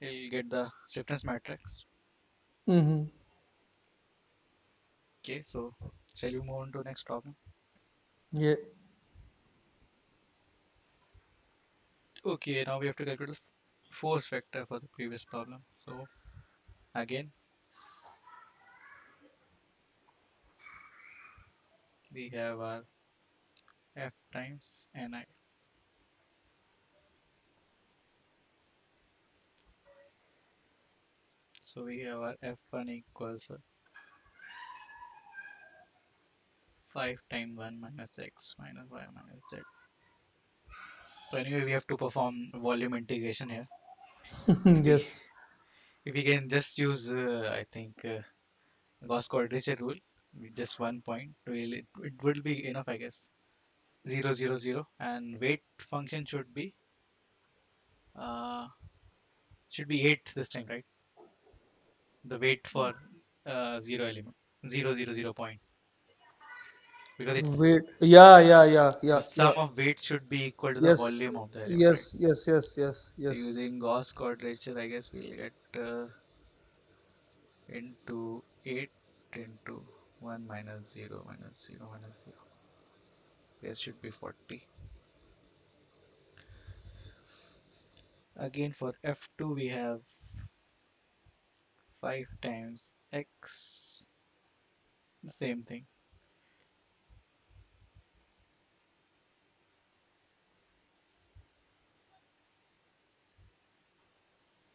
will get the stiffness matrix. Mm-hmm. Okay, so shall we move on to next problem? Yeah. Okay, now we have to calculate the force vector for the previous problem. So again, we have our F times Ni. So we have our F1 equals 5 times 1 minus x minus y minus z. So anyway, we have to perform volume integration here. We, Yes. if we can just use, I think, Gauss quadrature rule with just 1 point, it will be enough, I guess. 0, 0, 0, and weight function uh, should be 8 this time, right? The weight for 0 element, 0, 0, 0 point, because it Wait. Yeah, yeah, yeah, the yeah, yeah. sum of weights should be equal to the Yes. volume of the element, right? Yes, yes, yes, yes, So yes. using Gauss quadrature, I guess we'll get into 8 into 1 minus 0 minus 0 minus 0. This should be 40. Again for F2 we have 5 times x, the same thing.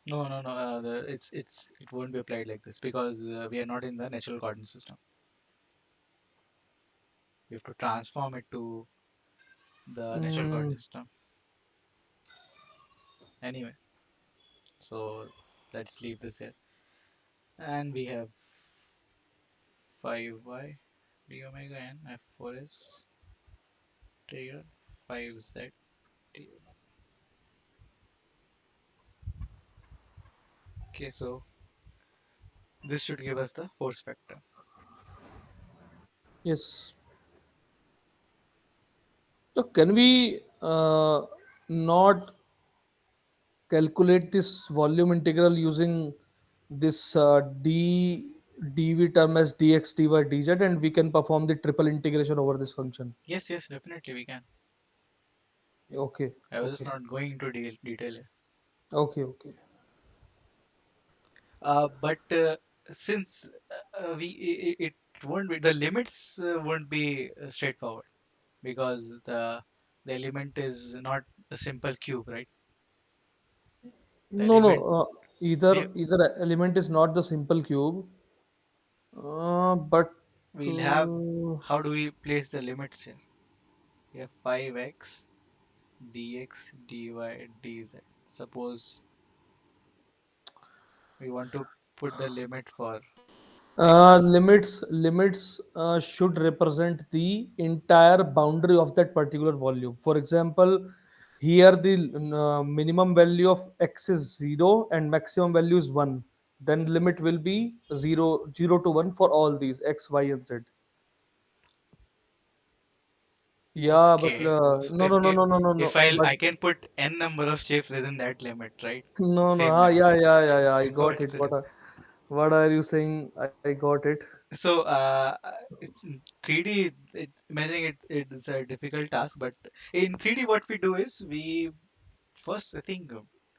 No, no, no. It won't be applied like this because we are not in the natural coordinate system. We have to transform it to the natural Mm. coordinate system. Anyway, so let's leave this here. And we have 5y d omega n f4 is integral 5z d. Okay, so this should give us the force vector. Yes. So can we not calculate this volume integral using this dv term as dx dy dz, and we can perform the triple integration over this function? Yes, yes, definitely we can. Okay, I was just okay, not going into detail here. okay, okay. But since it won't be the limits won't be straightforward because the element is not a simple cube, right? The No, no. element we Either element is not the simple cube, but we'll have. uh, How do we place the limits here? We have 5x dx dy dz. Suppose we want to put the limit for x. limits should represent the entire boundary of that particular volume. For example, here the minimum value of x is 0 and maximum value is 1. Then limit will be 0 to 1 for all these x, y, and z. Yeah, but Okay, so no, no, no, no, no, no, if no. But I can put n number of shapes within that limit, right? no, no. Same Ah, limit. yeah, yeah, yeah, yeah. I Then got what's it. the difference? What are you saying? I got it. So, it's in 3D. Imagining it's a difficult task, but in 3D, what we do is we first, I think,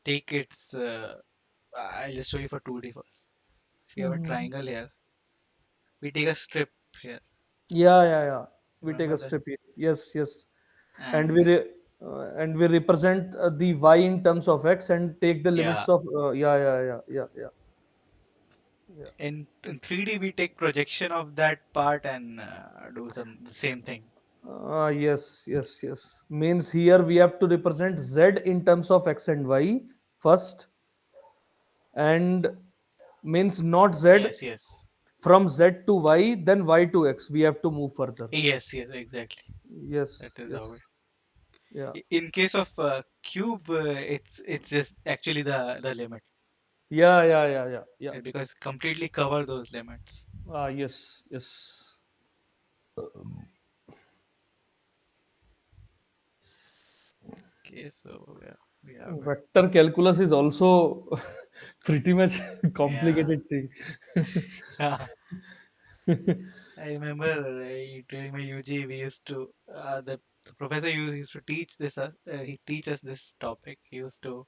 take its. I'll just show you for 2D first. If you have a Mhm. triangle here, we take a strip here. Yeah, yeah, yeah. We take Remember a that? strip here. Yes, yes. And And and we represent the y in terms of x and take the yeah, limits of yeah, yeah, yeah, yeah, yeah, yeah. in 3D, we take projection of that part and do the same thing. Yes, yes, yes. Means here we have to represent z in terms of x and y first, and means not z Yes, yes, from z to y, then y to x. We have to move further. yes, yes, exactly. That Yes, is how it. yes. Yeah. In case of cube, it's just actually the limit Yeah, yeah, yeah, yeah, yeah. because completely cover those limits. Yes, yes. Okay, so yeah, we have it. Vector calculus is also pretty much Yeah, complicated thing. I remember during my UG we used to the professor used to teach this he teach us this topic. He used to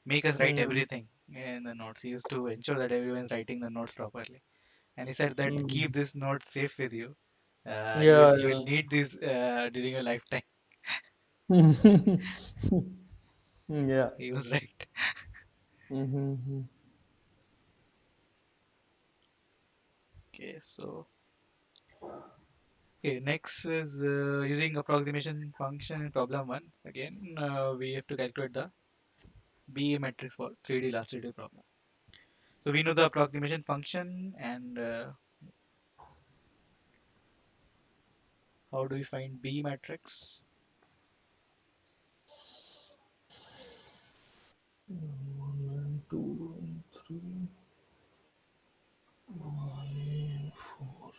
make us write Mm, everything in the notes. He used to ensure that everyone's writing the notes properly. And he said that keep mm. this note safe with you. Yeah, You will need this during your lifetime. yeah. Yeah. He was right. Mm-hmm. Okay, so okay, next is using approximation function in problem one. Again, we have to calculate the B matrix for 3D last 3D problem. So we know the approximation function and how do we find B matrix? One, two, three, four.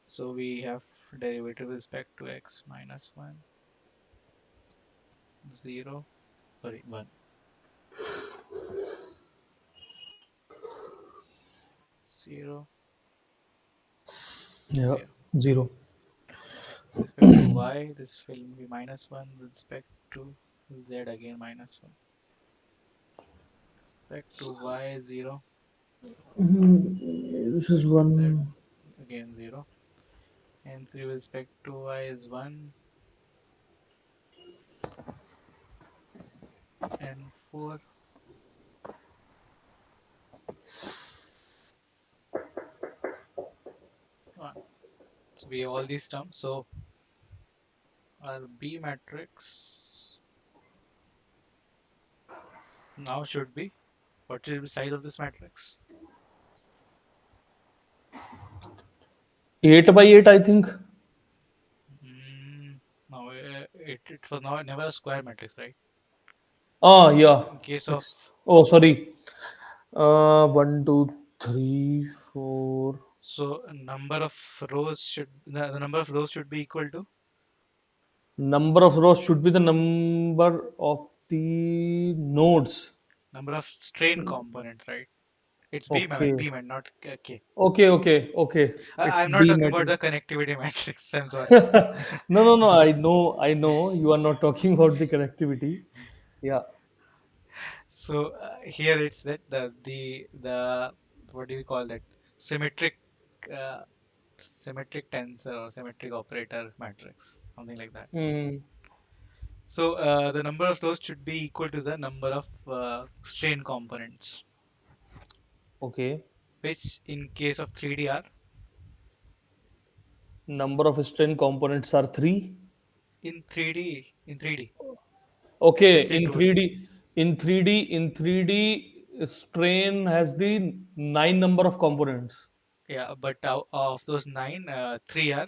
So we have derivative with respect to x minus 1, 0, sorry, 1, zero, Yeah. 0. Zero. With respect to y, this will be minus 1. With respect to z, again minus 1. With respect to y, 0. This is Z, one. again 0. And 3 with respect to y is 1. And 4, 1. So we have all these terms. So our B matrix now should be, what should be the size of this matrix? 8 by 8, I think. Mm, no, it was not never a square matrix, right? Ah, yeah. In case of It's, oh, sorry. 1, 2, 3, 4. so number of rows should the number of rows should be equal to Number of rows should be the number of the nodes. number of strain components, right? It's Okay. B man, not K. Okay, okay, okay. It's I'm not B talking about matrix. the connectivity matrix. I'm sorry. No, no, no. I know. You are not talking about the connectivity. Yeah. So here it's that the what do we call that symmetric uh, symmetric tensor or symmetric operator matrix, something like that. Mm, So the number of rows should be equal to the number of strain components, okay. which in case of 3D are Number of strain components are 3. in 3D. Okay. Since it In would 3D, in 3D, strain has the 9 number of components. yeah, but out of those nine, three are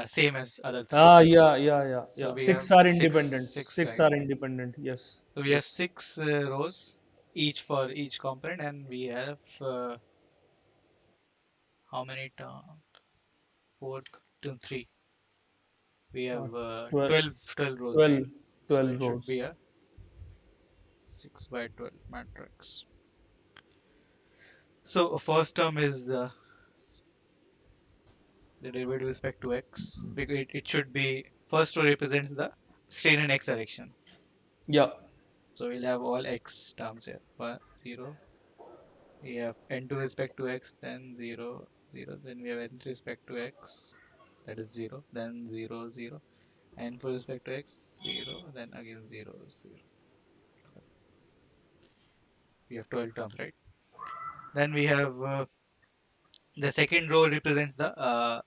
same as other three. Ah, yeah, yeah, yeah, So yeah. we have Six are six, independent. six, Six right? are independent. Yes, So we have yes. six rows each for each component, and we have how many? Four to three. We Uh, have 12, 12 rows, right? 12, So 12 it should rows. be a 6 by 12 matrix. So first term is the derivative with respect to x. Because it should be first row represents the strain in x direction. Yeah. So we'll have all x terms here. 1, 0. We have n to respect to x, then 0, 0. Then we have n to respect to x, that is 0. Then 0, 0. N for respect to x, 0. Then again 0, 0. We have 12 terms, right? Then we have the second row represents the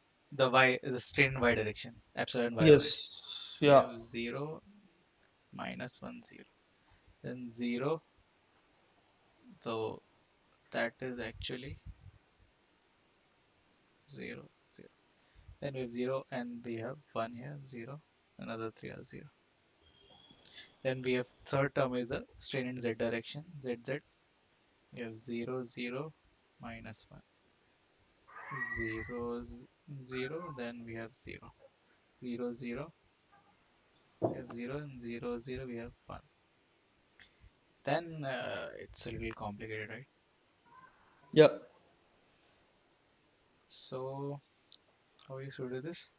strain in y direction, epsilon y. Yes. We Yeah. have 0, minus 1, 0. Then 0, so that is actually 0, 0. Then we have 0 and we have 1 here, 0. Another 3 are 0. Then we have third term is a strain in z direction, z z. We have 0, 0, minus 1, 0, 0. Then we have 0, 0, 0. We have 0 and 0, 0. We have 1. Then it's a little complicated, right? Yeah. So how we should do this?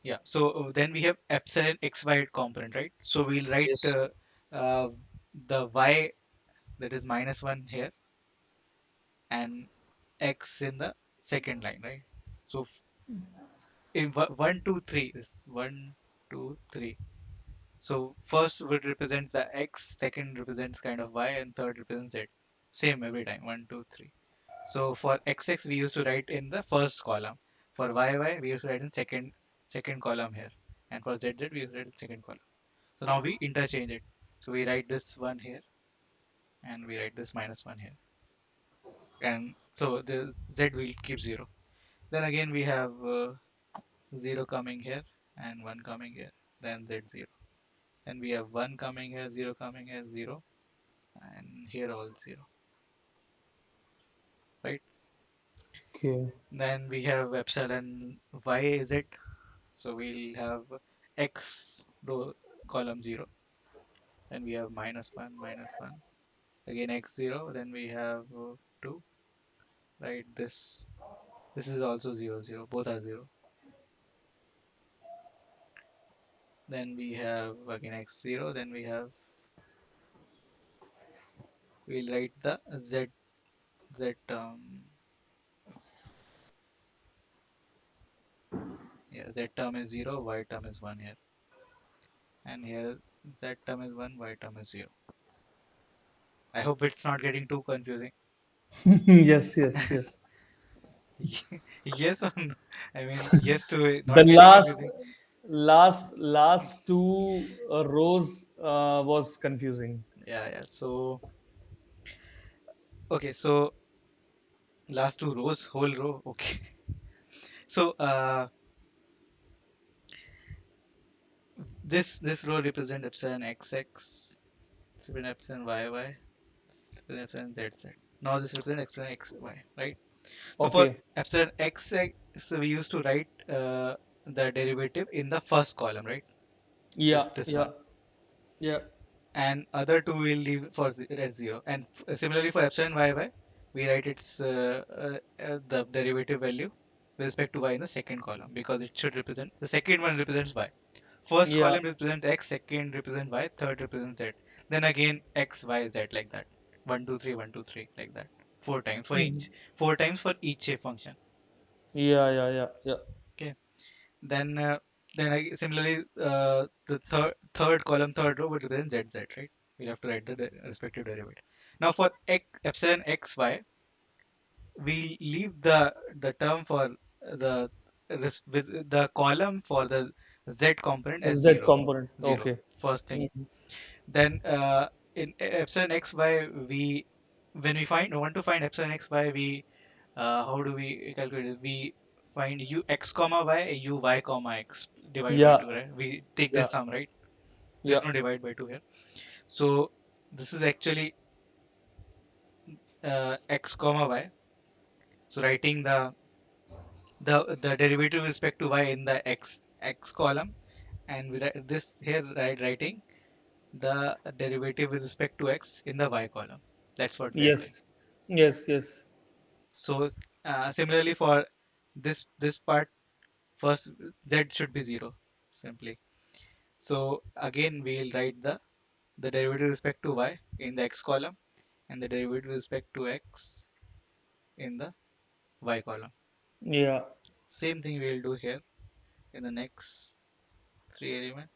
Yeah. So then we have epsilon xy component, right? So we'll write Yes. uh, the y that is minus 1 here and x in the second line, right? So in 1, 2, 3, this is 1, 2, 3. So first would represent the x, second represents kind of y, and third represents z. Same every time, 1, 2, 3. So for xx we used to write in the first column. For yy we used to write in second column here, and for zz we used to write in second column. So now we interchange it. So we write this one here, and we write this minus one here, and so the z will keep zero. Then again we have 0 coming here and 1 coming here, then z 0. Then we have 1 coming here, 0 coming here, 0, and here all 0, right? Okay. Then we have epsilon y z, so we'll have x row column 0, then we have minus 1, minus 1, again x 0, then we have 2, right? This is also 0, 0, both are 0. Then we have again x 0, then we have, we'll write the z yeah, z term is 0, y term is 1 here. And here z term is 1, y term is 0. I hope it's not getting too confusing. Yes, yes, yes. Yes or no? I mean, yes to it, The not getting confusing. last two rows was confusing. Yeah, yeah. So, okay, so last two rows, whole row. Okay. So this row represent epsilon xx, this represent epsilon yy, this represent epsilon zz. Now this represents epsilon xy, right? So for Okay. epsilon xx, so we used to write the derivative in the first column, right? Yeah, This yeah, one. yeah. And other two will leave for at zero. And similarly for epsilon yy, we write its the derivative value with respect to y in the second column because it should represent the second one represents y. First Yeah. column represents x, second represents y, third represents z. Then again x, y, z like that. 1, 2, 3, 1, 2, 3 like that. Four times for Mhm. each. Four times for each shape function. Yeah, yeah, yeah, yeah. Okay. Then similarly the third column, third row would represent z, z, right? We'll have to write the respective derivative. Now for epsilon x, y, we leave the term for the with the column for the z component as Z zero, component. zero. Okay. First thing. Mhm. Then in epsilon x, y, we when we want to find epsilon x, y, we how do we calculate it? We find u x comma y, u y comma x, divide by Yeah, 2, right? We take yeah, this sum, right? yeah. There's no divide by 2 here. So this is actually x comma y. So writing the derivative with respect to y in the x column, and we write this here, writing the derivative with respect to x in the y column. That's what we are doing. Yes, yes, yes. So similarly for this part, first z should be 0 simply. So again we'll write the derivative with respect to y in the x column and the derivative with respect to x in the y column. Yeah, Same thing we'll do here in the next three elements.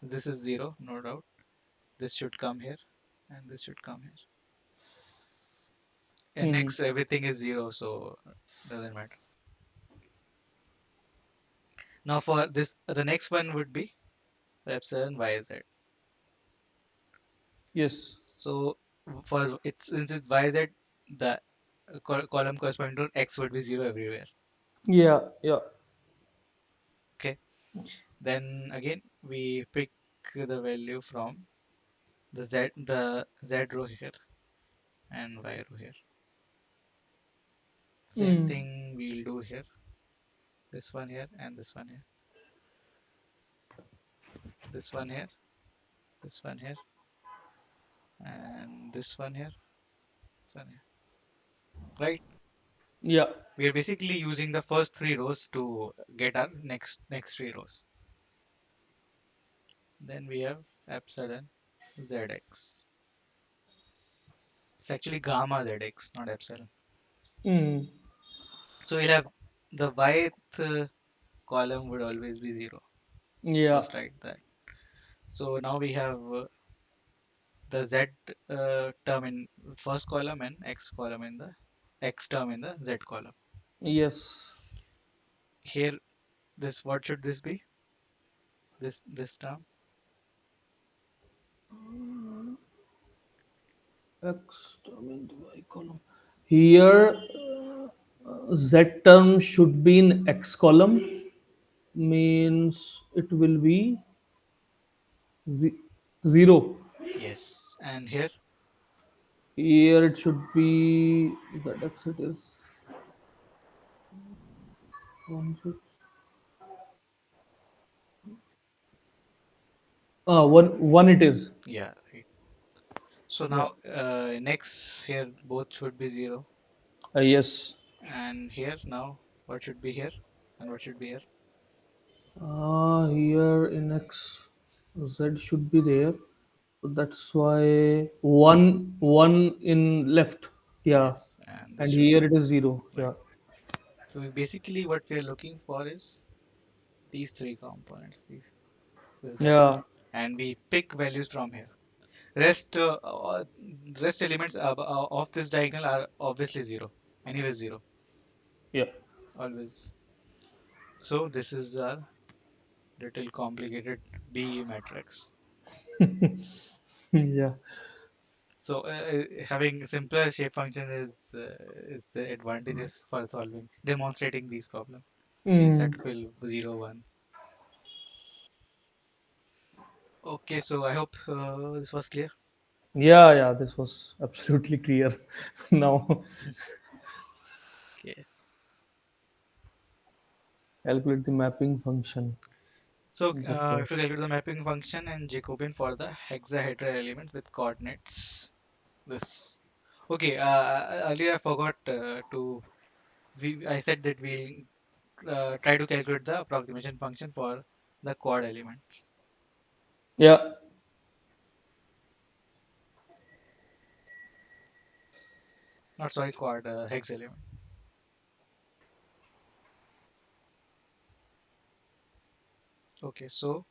This is 0, no doubt. This should come here and this should come here. And hmm, next everything is 0, so doesn't matter. Now for this, the next one would be epsilon yz. yes. So for it's since it's yz, the column corresponding to x would be 0 everywhere. Yeah, yeah. Okay. Then again we pick the value from the z row here and y row here. Same Mm. thing we'll do here. This one here and this one here. This one here. This one here and this one here. This one here. Right? Yeah. We are basically using the first three rows to get our next three rows. Then we have epsilon zx. It's actually gamma zx, not epsilon. Mm. So we'll have the yth column would always be 0. Yeah. Just write that. So now we have the z term in first column and x column in the x term in the z column. Yes. Here, this what should this be? This term? X term into Y column. Here, Z term should be in X column. Means it will be ze- 0. Yes. And here, Here it should be that X it is 1 6. 1 it is. yeah, right. So Yeah. now next here both should be 0. Yes. And here now what should be here and what should be here? Here in X, Z should be there. So that's why one in left. Yeah. Yes. And this And should here be it is 0. right. Yeah. So basically what we are looking for is these three components, this diagonal. Yeah. And we pick values from here. Rest rest elements of this diagonal are obviously 0. Anyway 0. Yeah. Always. So this is a little complicated B matrix. Yeah. So having simpler shape function is the advantages for solving, demonstrating these problems, these Mm. set fill zero ones. Okay, so I hope this was clear. Yeah, yeah, this was absolutely clear. Now, Yes. calculate the mapping function. So Is okay. if you calculate the mapping function and Jacobian for the hexahedral element with coordinates this. Okay, earlier I forgot to I said that we try to calculate the approximation function for the quad elements. Yeah. Not sorry, quad hex element. Okay, so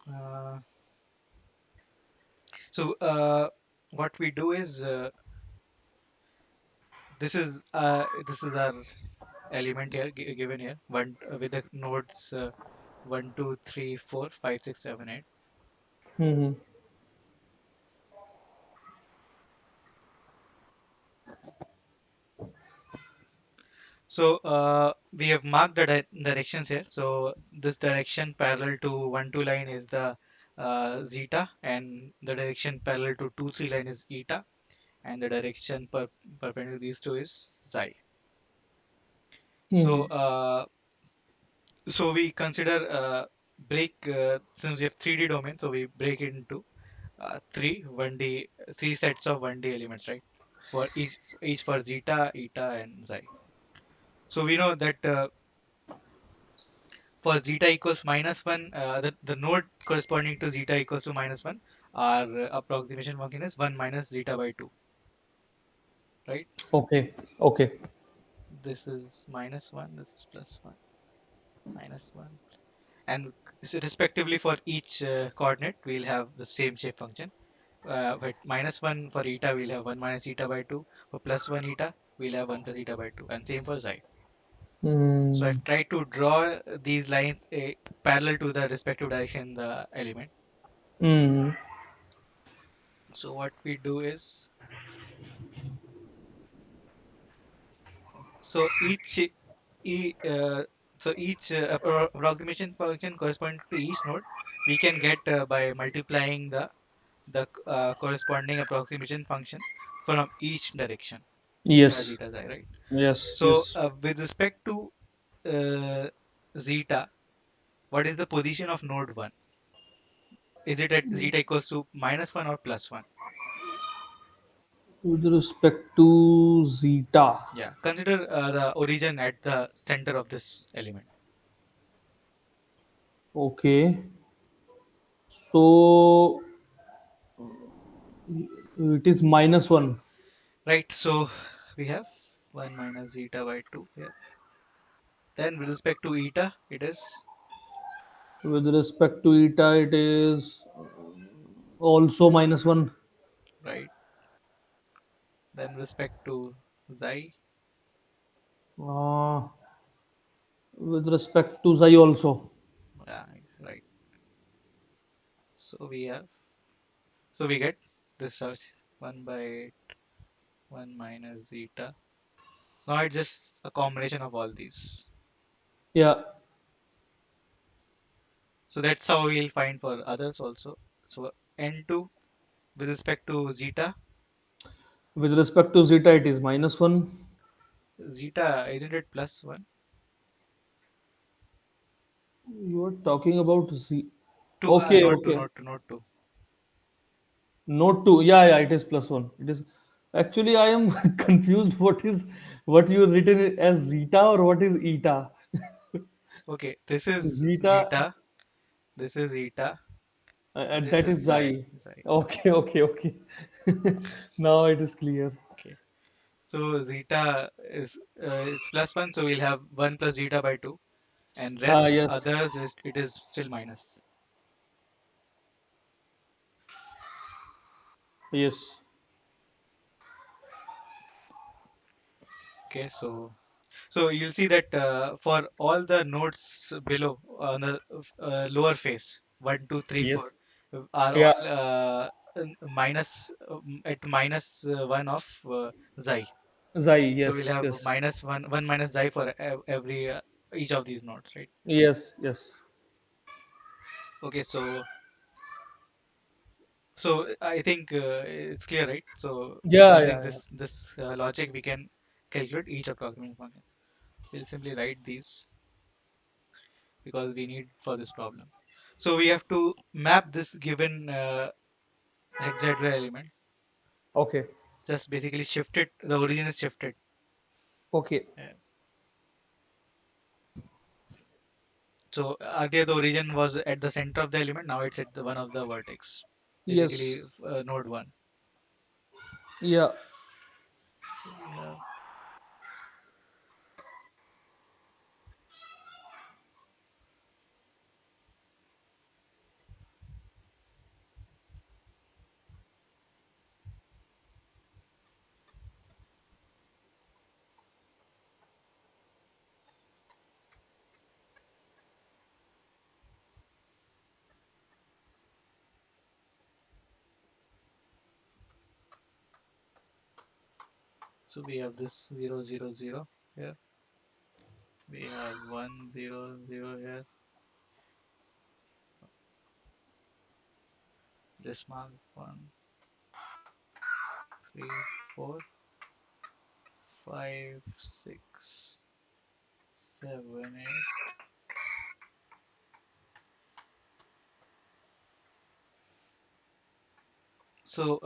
uh, so what we do is this is our element here given here one with the nodes 1 2 3 4 5 6 7 8. Hmm. So we have marked the directions here. So this direction parallel to 1 2 line is the zeta, and the direction parallel to 2 3 line is eta, and the direction perpendicular to these two is xi. So Hmm. so we consider break since we have 3D domain, so we break it into three 1D three sets of 1D elements, right? For each for zeta, eta, and xi. So we know that for zeta equals minus 1, the node corresponding to zeta equals to minus 1, our approximation function is 1 minus zeta by 2, right? Okay. Okay. This is minus 1, this is plus 1, minus 1. And so respectively for each coordinate, we'll have the same shape function. But minus 1 for eta, we'll have 1 minus eta by 2. For plus 1 eta, we'll have 1 plus eta by 2. And same for xi. So Hmm. I've tried to draw these lines parallel to the respective direction in the element. Hmm. So what we do is, so e, uh, each approximation function corresponding to each node, we can get by multiplying the corresponding approximation function from each direction, eta, Yes. zeta, xi, right? Yes. So Yes. with respect to uh, zeta, what is the position of node 1? Is it at zeta equals to minus 1 or plus 1? With respect to zeta. Yeah, consider the origin at the center of this element, Okay. So it is minus one. right? So we have 1 minus zeta by 2 here. Then with respect to eta, it is, With respect to eta, it is also minus one. right? Then with respect to xi, Uh, with respect to xi also. yeah, right. So we have, so we get this as 1 by 1 minus zeta. So now it's just a combination of all these. Yeah. So that's how we'll find for others also. So n2 with respect to zeta, With respect to zeta, it is minus one. zeta isn't it plus 1? You are talking about z. 2, Okay, not 2, okay. not 2, not 2. Note two. Yeah, yeah, it is plus one. It is actually I am confused. What you written as zeta or what is eta? Okay, this is Zeta, zeta, this is eta, and this that is is xi, xi. xi. Okay, okay, okay. Now it is clear. Okay. So zeta is it's plus 1, so we'll have 1 plus zeta by 2, and Ah, rest yes, others is it is still minus. yes, Okay, so you'll see that for all the nodes below on the lower face, one, two, three, four, yes. are Yeah, all at minus 1 of xi. Xi, So we'll yes, have yes, minus 1 minus xi for every each of these nodes, right? yes, yes. Okay, so I think it's clear, right? So Yeah, using yeah, yeah. this logic, we can calculate each approximation function. We'll simply write these because we need for this problem. So we have to map this given hexaedral element. Okay, Just basically shift it. The origin is shifted. okay. Uh, So earlier the origin was at the center of the element. Now it's at the one of the vertex. Yes, Basically node one. yeah, So we have so we have this 0 0 0 here. We have 1 0 0 here. This mark 1 3 4 5 6 7 8. So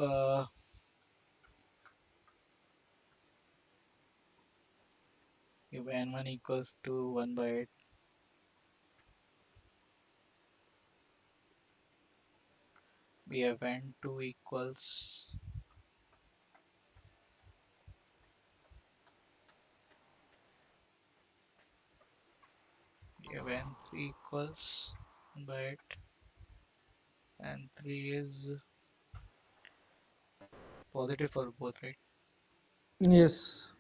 if n1 equals to 1 by 8, we have n2 equals, we have n3 equals 1 by 8, and 3 is positive for both, right? yes,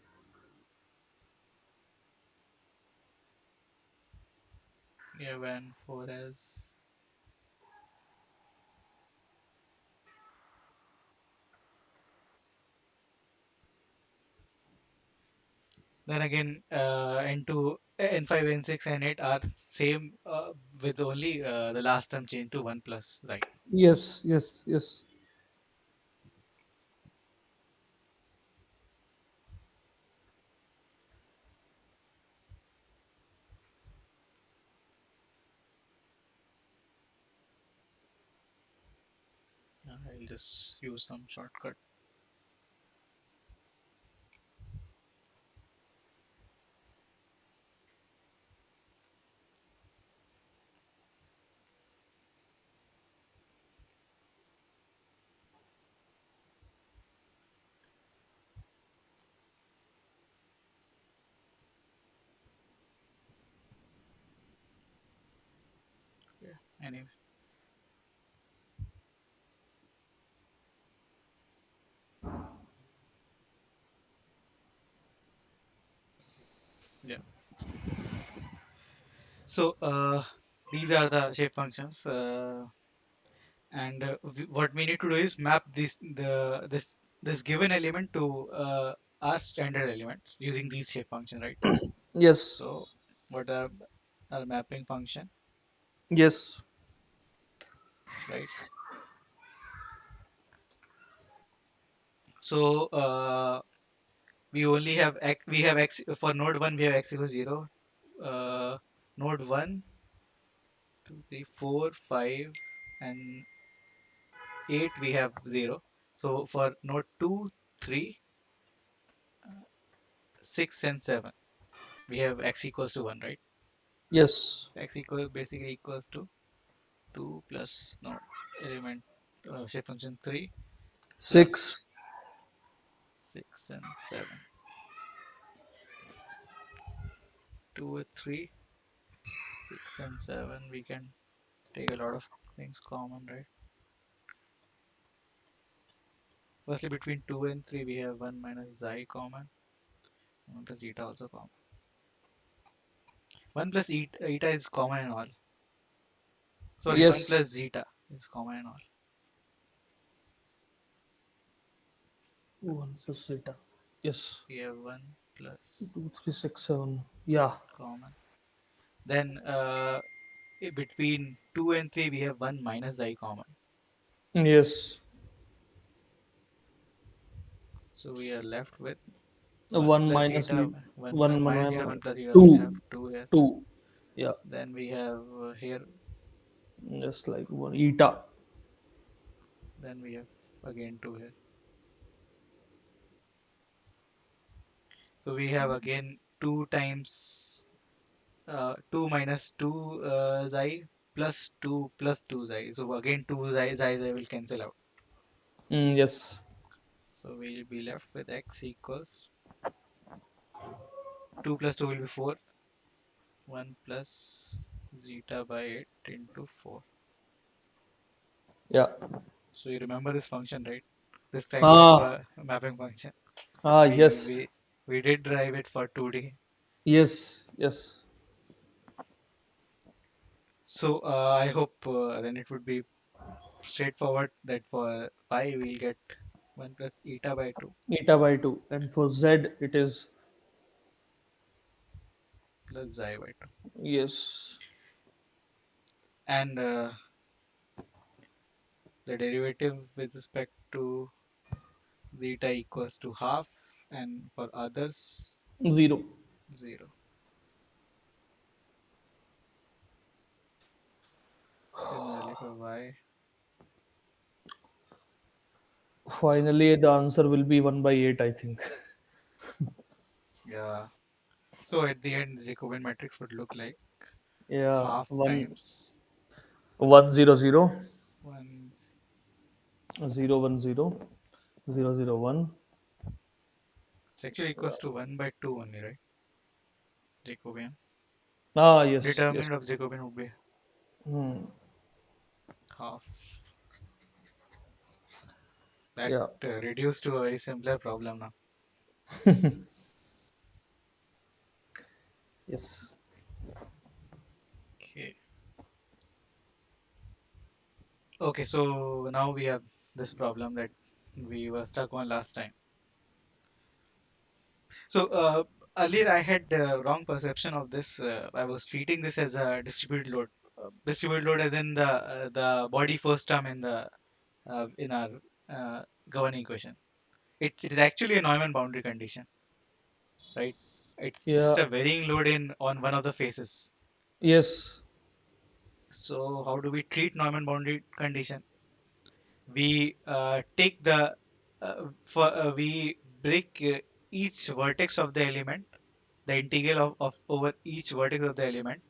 We have n4 as, then again n2, n5, n6, and 8 are same with only the last term change to 1 plus xi. yes, yes, yes, I'll just use some shortcut. Yeah. Anyway, yeah. So these are the shape functions, and what we need to do is map this given element to our standard elements using these shape function, right? yes, So what are our mapping function, yes, right? So we only have we have x for node 1, we have x equals 0. uh, Node 1, 2, 3, 4, 5, and 8 we have 0. So for node 2, 3, 6, and 7 we have x equals to 1, right? yes, X equal basically equals to 2 plus node element shape function 3 plus 6, 6 and 7. 2 and 3, 6 and 7, we can take a lot of things common, right? Firstly, between 2 and 3, we have 1 minus xi common, 1 plus eta also common. 1 plus eta is common in all. Sorry, 1 yes, plus zeta is common in all. 1 So plus zeta. Yes. we have 1 plus 2, 3, 6, 7. that Yeah. common. Then between 2 and 3 we have 1 minus I common. Yes. So we are left with 1 1 plus minus eta, 1 1 1 minus 1 eta, 1 1 plus eta. We'll 2. have 2 here. 2. Yeah. Then we have here, Just like 1 eta. then we have again 2 here. So we have again 2 times 2 minus 2 xi plus 2 plus 2 xi. So again 2 xi will cancel out. Yes. So we'll be left with x equals 2 plus 2 will be 4. 1 plus zeta by 8 into 4. Yeah. So you remember this function, right? This kind of Ah. mapping function. We Yes. we we did drive it for 2D. Yes. Yes. So I hope then it would be straightforward that for pi we'll get 1 plus eta by 2 Eta by 2. And for z, it is. plus xi by 2. Yes. And the derivative with respect to zeta equals to half, and for others 0. 0. Similarly for y. Finally, the answer will be 1 by 8, I think. Yeah. So at the end, the Jacobian matrix would look like Yeah. half 1, times 1 0 0 1. 0 1 0 0 0 1. It's actually equals to 1 by 2 only, right? Jacobian. Ah, yes. Yes. Determinant of Jacobian would be Hmm. half. That Yeah. reduced to a very simpler problem now. Yes. Okay. Okay, so now we have this problem that we were stuck on last time. So earlier I had wrong perception of this. I was treating this as a distributed load. Distributed load as in the body first term in our governing equation. It is actually a Neumann boundary condition, right? It's Yeah. just a varying load in on one of the faces. Yes. So how do we treat Neumann boundary condition? We take the for we break each vertex of the element, the integral of over each vertex of the element,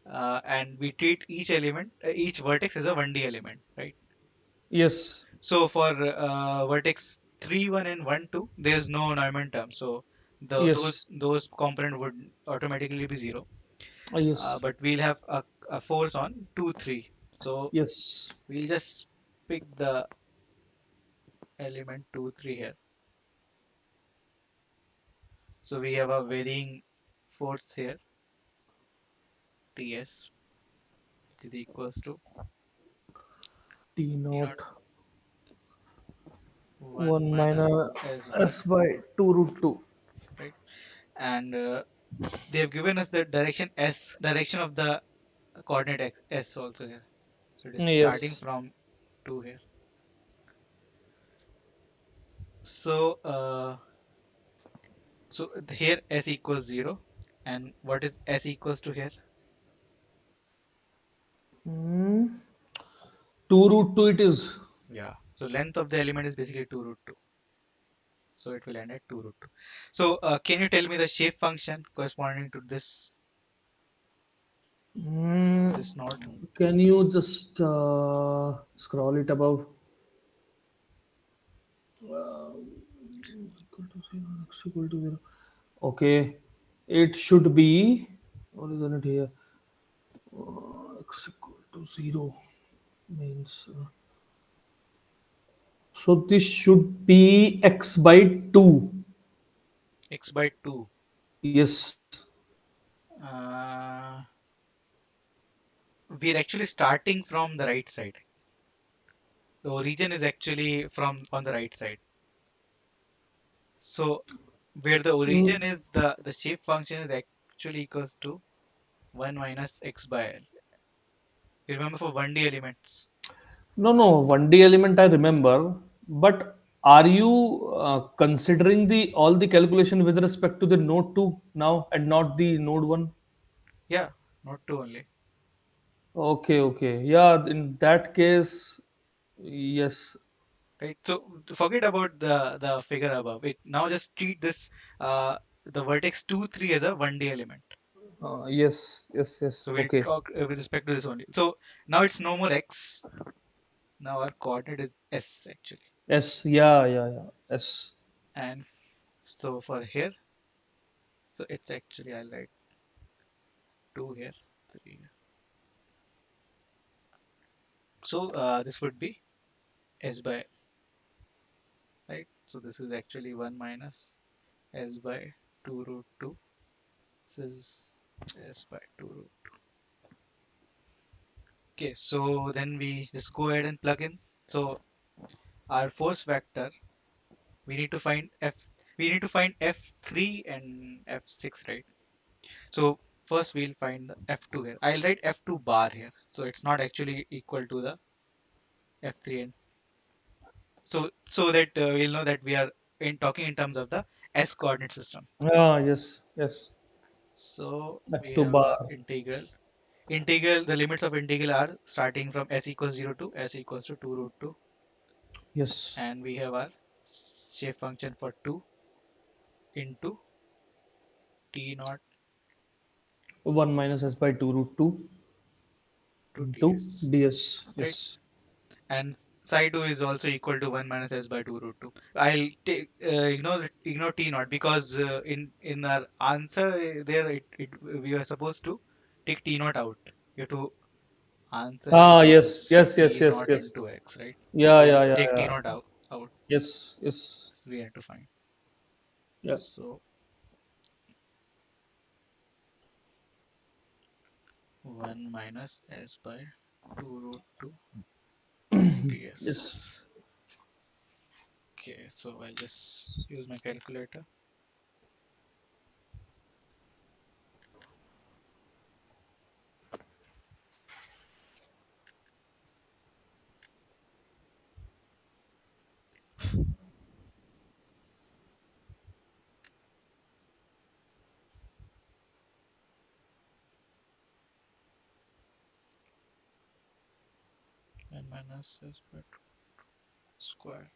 and we treat each element, each vertex as a 1D element, right? Yes. So for vertex 3, 1 and 1, 2, there's no Neumann term. So Yes. those component would automatically be 0. Yes. But we'll have a force on 2, 3. So Yes. we'll just pick the element 2, 3 here. So we have a varying force here, Ts, which is equals to T T naught naught 1 1 minus minus S1, S by 2 root 2. right? And they have given us the direction S, direction of the coordinate S also here. So it is starting Yes. from 2 here. So here S equals 0. And what is S equals to here? Hmm. 2 root 2 it is. Yeah. So length of the element is basically 2 root 2. So it will end at 2 root 2. So can you tell me the shape function corresponding to Hmm. this node? Can you just scroll it above? Equal to 0, x equal to 0. Okay. It should be. What is on it here? X equal to 0 means. So this should be x by 2. X by 2. Yes. Uh, we're actually starting from the right side. The origin is actually from on the right side. So where the Mm, origin is the shape function is actually equals to 1 minus x by L. You remember for 1D elements? no, no, 1D element I remember, but are you considering the all the calculation with respect to the node 2 now and not the node 1? Yeah, not two only. Okay, okay. Yeah, in that case, yes. Right. So forget about the figure above. It now just treat this the vertex 2, 3 as a 1D element. Yes, yes, yes. So we'll Okay. talk with respect to this only. So now it's no more x. Now our coordinate is s actually. Yes, yeah, yeah, yeah. Yes. And so for here, so it's actually I'll write 2 here, 3 here. So this would be s by L, right? So this is actually 1 minus s by 2 root 2. This is s by 2 root. Okay, so then we just go ahead and plug in. So our force vector, we need to find f3 and f6, right? So first we'll find the f2 here. I'll write f2 bar here. So it's not actually equal to the f3, and so that we'll know that we are in talking in terms of the s coordinate system. Ah, yes, yes. So we F2 have our bar. integral. Integral, the limits of integral are starting from s equals 0 to s equals to 2 root 2, Yes. and we have our shape function for 2 into t naught 1 minus s by 2 root 2 to into ts, ds. right? Yes. And psi 2 is also equal to 1 minus s by 2 root 2. I'll take ignore t naught because in our answer there we are supposed to take t naught out. You have to answer Ah, yes, equals yes, yes, t yes, naught yes. into x, right? Yeah, So yeah, just yeah, take t naught yeah. out. Yes, yes. So we have to find. Yeah. So 1 minus s by 2 root 2 Yes. ds. Okay, so I'll just use my calculator. N minus s by 2 square.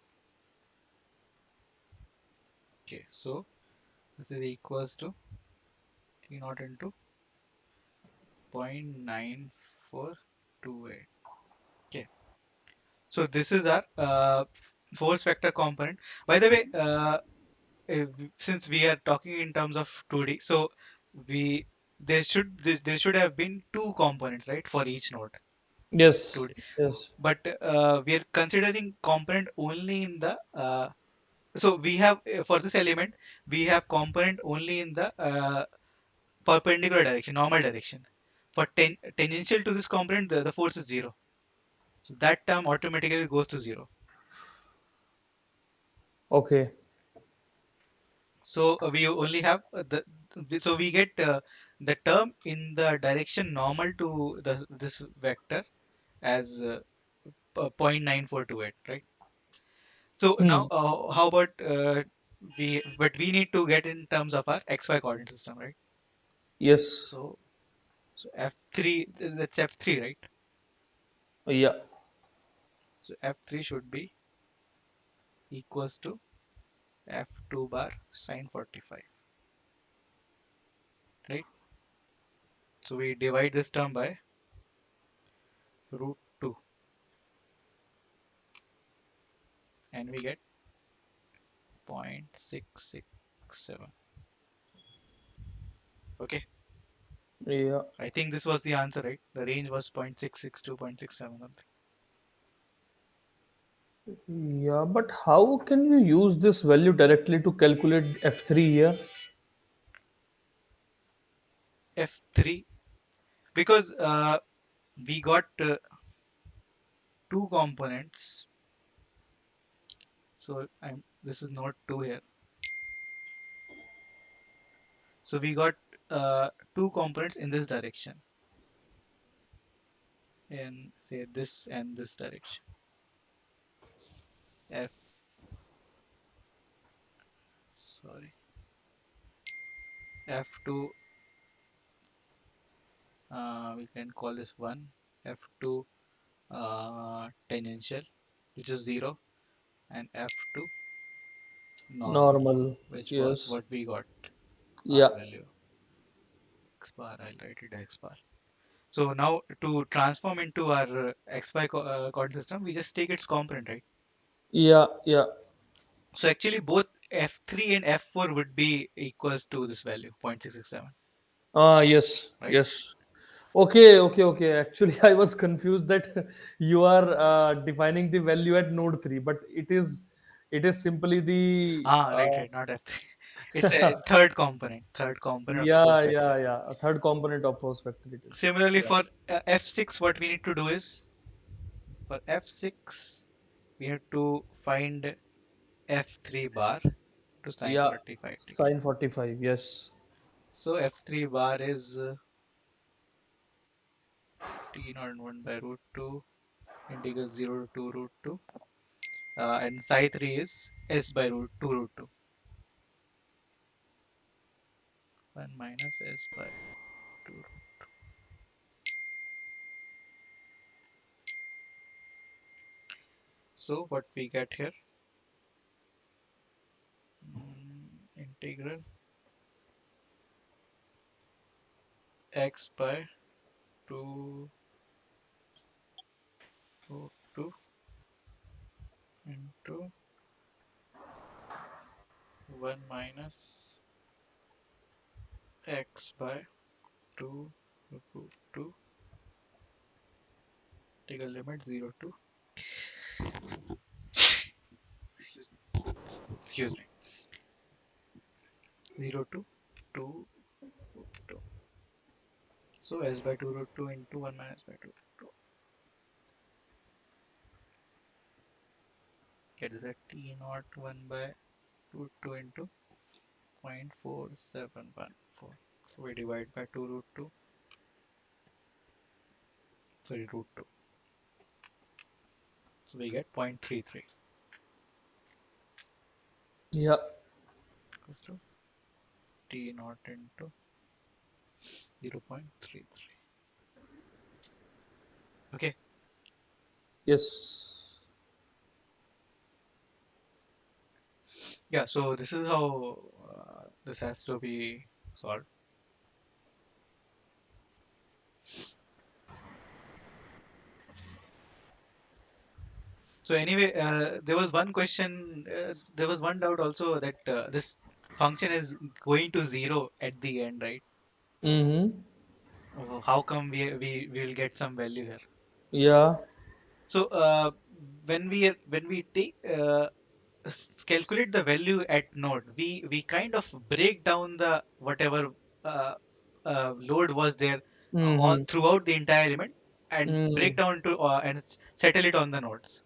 Okay, so this is equals to t naught into 0.9428. Okay, so this is our force vector component. By the way, since we are talking in terms of 2D, so we there should have been two components, right, for each node. Yes. 2D, Yes. but we are considering component only in the so we have for this element we have component only in the perpendicular direction, normal direction. For tangential to this component, the force is zero. So that term automatically goes to zero. Okay. So we only have so we get the term in the direction normal to this vector as 0.9428, right? So now Hmm. how about we need to get in terms of our xy coordinate system, right? Yes. So f3, that's f3, right? Yeah. So f3 should be equals to f2 bar sine 45, right? So we divide this term by root 2 and we get 0.667. Okay, Yeah. I think this was the answer, right? The range was 0.662, 0.67 something. Yeah, but how can you use this value directly to calculate F3 here? F3 because we got two components. So this is not 2 here. So we got two components in this direction, in say this and this direction. F, sorry, F2, we can call this 1, F2 tangential, which is 0, and F2 normal, Normal. which was Yes. what we got, Yeah. R value, X bar, I'll write it X bar. So now to transform into our XY coordinate system, we just take its component, right? Yeah. Yeah. So actually both F3 and F4 would be equal to this value, 0.667, Ah, yes. right? Yes. Okay. Okay. Okay. Actually, I was confused that you are defining the value at node 3, but it is simply the Ah, right, right, not F3. It's a third component of the force yeah, vector. yeah, yeah. A third component of force vector it is. Similarly Yeah. for F6, what we need to do is, for F6, we have to find F3 bar to sine Yeah. 45 degree. Sine 45. Yes. So F3 bar is T naught 1 by root 2 integral 0 to 2 root 2, and psi 3 is S by root 2 root 2, 1 minus S by 2. So what we get here, integral x by 2 root 2 into 1 minus x by 2 root 2 integral limit 0 to, excuse excuse me, 0 to 2 root 2. So S by 2 root 2 into 1 minus by 2 root 2. Get is that T naught 1 by root 2 into 0.4714. So we divide by 2 root 2, sorry, root 2. So we get 0.33 Yeah. equals to T naught into 0.33. Okay. Yes. Yeah, so this is how this has to be solved. So anyway, there was one question, there was one doubt also that this function is going to 0 at the end, right? Mm-hmm. How come we will get some value here? Yeah. So when we take calculate the value at node, we kind of break down the whatever uh, load was there all Mm-hmm. throughout the entire element, and break Mm. down to and settle it on the nodes.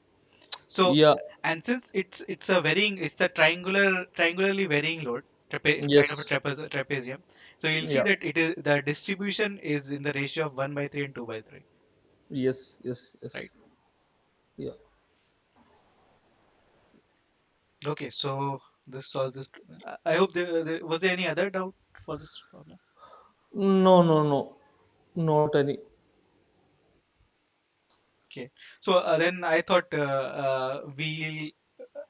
So, Yeah. and since it's a triangularly varying load, kind of a Yes. trapezium. So you'll see Yeah. that it is the distribution is in the ratio of 1 by 3 and 2 by 3, Yes. Yes. right? Yes. Yeah. Okay, so this solves this. I hope was there any other doubt for this problem? No. No. No. Not any. Okay, so then I thought we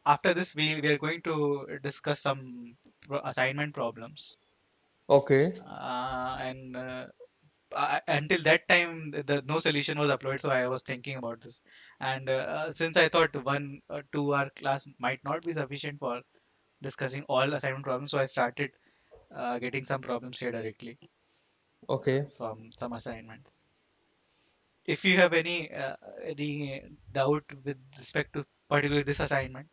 after this we are going to discuss some assignment problems, Okay. and until that time no solution was uploaded, so I was thinking about this, and since I thought 1 2 hour class might not be sufficient for discussing all assignment problems, so I started getting some problems here directly Okay. from some assignments. If you have any doubt with respect to particularly this assignment,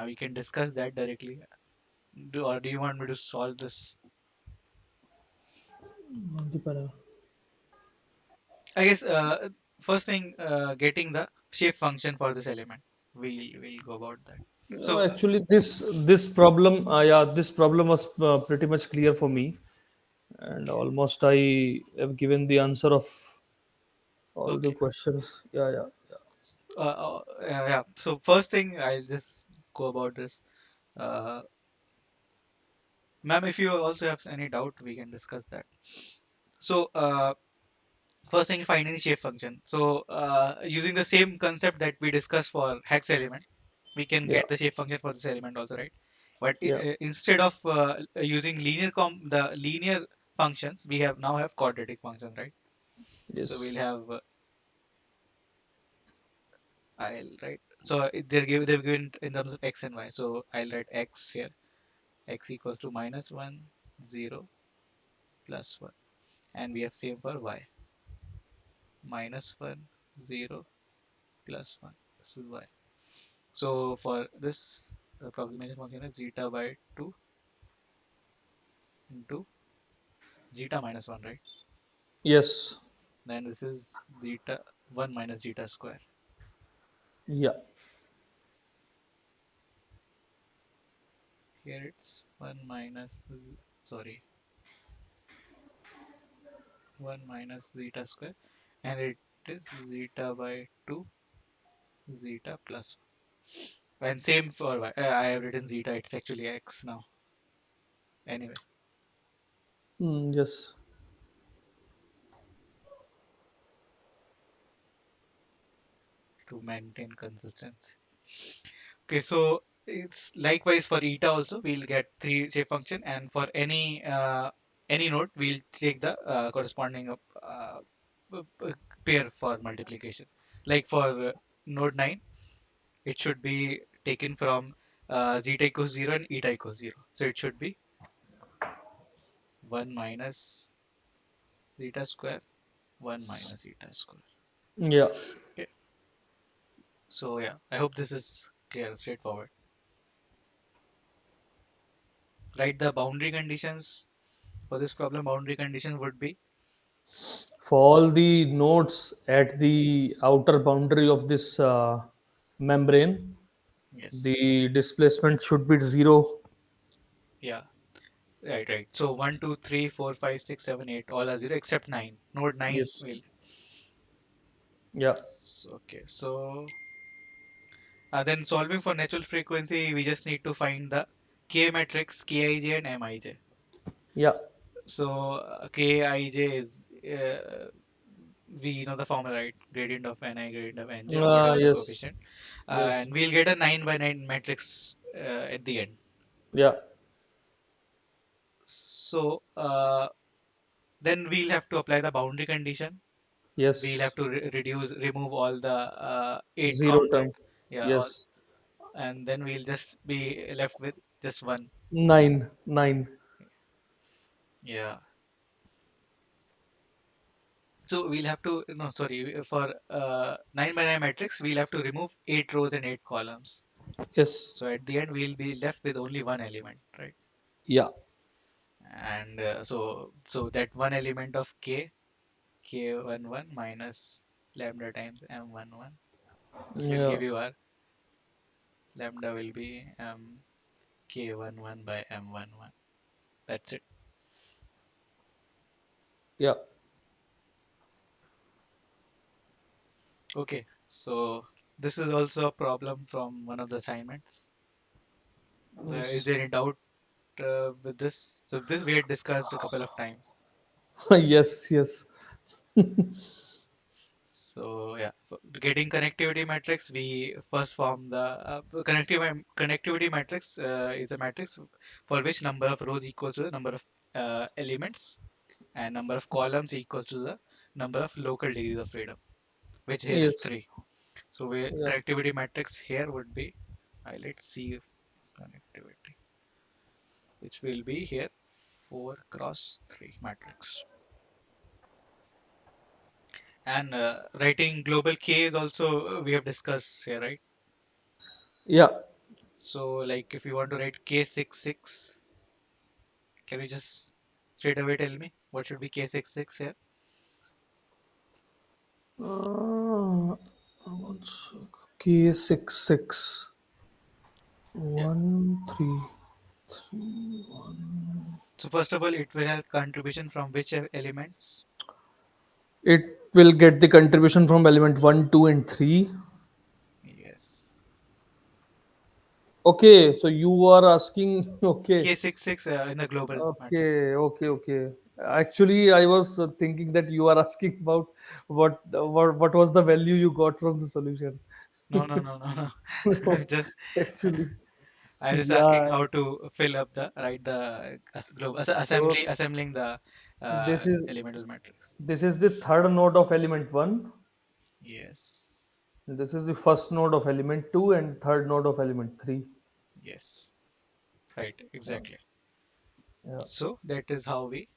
we can discuss that directly. Or do you want me to solve this? I guess first thing, getting the shape function for this element. We'll go about that. So Actually, this problem, yeah, this problem was pretty much clear for me, and okay, almost I have given the answer of all the okay. questions. Yeah, yeah, yeah. Yeah. So first thing, I'll just go about this. Uh, Ma'am, if you also have any doubt, we can discuss that. So first thing, find any shape function. So using the same concept that we discussed for hex element, we can Yeah, get the shape function for this element also, right? But yeah. instead of using the linear functions, we have now have quadratic functions, right? So Yes. we'll have I'll write. So they've given in terms of x and y. So I'll write x here. X equals to -1, 0, +1, and we have same for y. -1, 0, +1. This is y. So for this, the approximation function is zeta by 2 into zeta minus 1, right? Yes. Then this is zeta 1 minus zeta square. Yeah. Here it's 1 minus, sorry, 1 minus zeta square, and it is zeta by 2 zeta plus 1. And same for y. I have written zeta, it's actually x now. Anyway, Yes. to maintain consistency. Okay, so it's likewise for eta also. We'll get three shape function, and for any node, we'll take the corresponding pair for multiplication. Like for node 9, it should be taken from zeta equals 0 and eta equals 0. So it should be 1 minus zeta square, 1 minus zeta square. Yeah. Okay. So yeah, I hope this is clear, straightforward. Right, the boundary conditions for this problem, boundary condition would be For all the nodes at the outer boundary of this membrane, yes, the displacement should be zero. yeah, right, right. So 1, 2, 3, 4, 5, 6, 7, 8, all are 0 except 9. Node 9 Yes. will. Yeah. Okay, so then solving for natural frequency, we just need to find the K matrix, Kij and Mij. Yeah. So Kij is we know the formula, right? Gradient of Ni, gradient of Nj, or whatever the Yes. coefficient, Yes. and we'll get a 9 by 9 matrix at the end. Yeah. So then we'll have to apply the boundary condition. We'll have Yes. to remove all the 8 Zero count, right? term. Yeah, all, Yes. and then we'll just be left with just one. Nine. Nine. Yeah. So we'll have to, no, sorry, for 9 by 9 matrix, we'll have to remove 8 rows and 8 columns. Yes. So at the end, we'll be left with only one element, right? Yeah. And so that one element of k11 minus lambda times m11. This will Yeah. give you our lambda will be k11 by m11. That's it. Yeah. Okay, so this is also a problem from one of the assignments. Is Yes. there any doubt with this? So this we had discussed a couple of times. Yes. Yes. So yeah, for getting connectivity matrix, we first form the connectivity matrix is a matrix for which number of rows equals to the number of elements, and number of columns equals to the number of local degrees of freedom, which here is Yes. 3. So we Yeah. connectivity matrix here would be, let's see connectivity, which will be here 4 cross 3 matrix. And writing global K is also we have discussed here, right? Yeah. So like if you want to write K66, can you just straight away tell me what should be K66 here? Uh, one sec. K66. Yeah. One, three, three, one. So first of all, it will have contribution from which elements? It will get the contribution from element 1, 2, and 3. Yes. Okay, so you are asking. Okay, K66 in the global matrix. okay. Actually, I was thinking that you are asking about what was the value you got from the solution. No, no, no, no, no. No, Just actually, I was asking yeah. how to fill up the right the global So assembling the this is elemental matrix. this is the third node of element one. Yes. This is the first node of element two and third node of element three. Yes. Right. Yeah, Exactly. yeah, So that is how we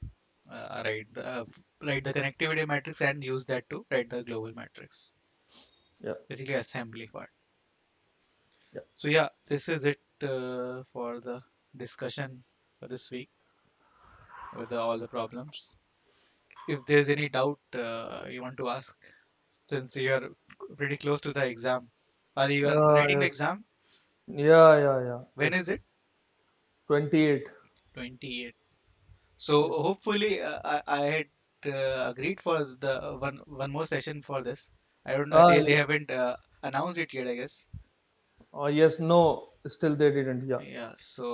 write the connectivity matrix and use that to write the global matrix. yeah, Basically assembly part. yeah. So yeah, this is it for the discussion for this week with all the problems. If there's any doubt you want to ask, since you're pretty close to the exam, are you writing the Yes. exam? Yeah. When is Yes. it? 28. 28. So Yes. hopefully, I had agreed for the one more session for this. I don't know. Ah, They yes. haven't announced it yet, I guess. Yes, no. Still they didn't. Yeah. Yeah. So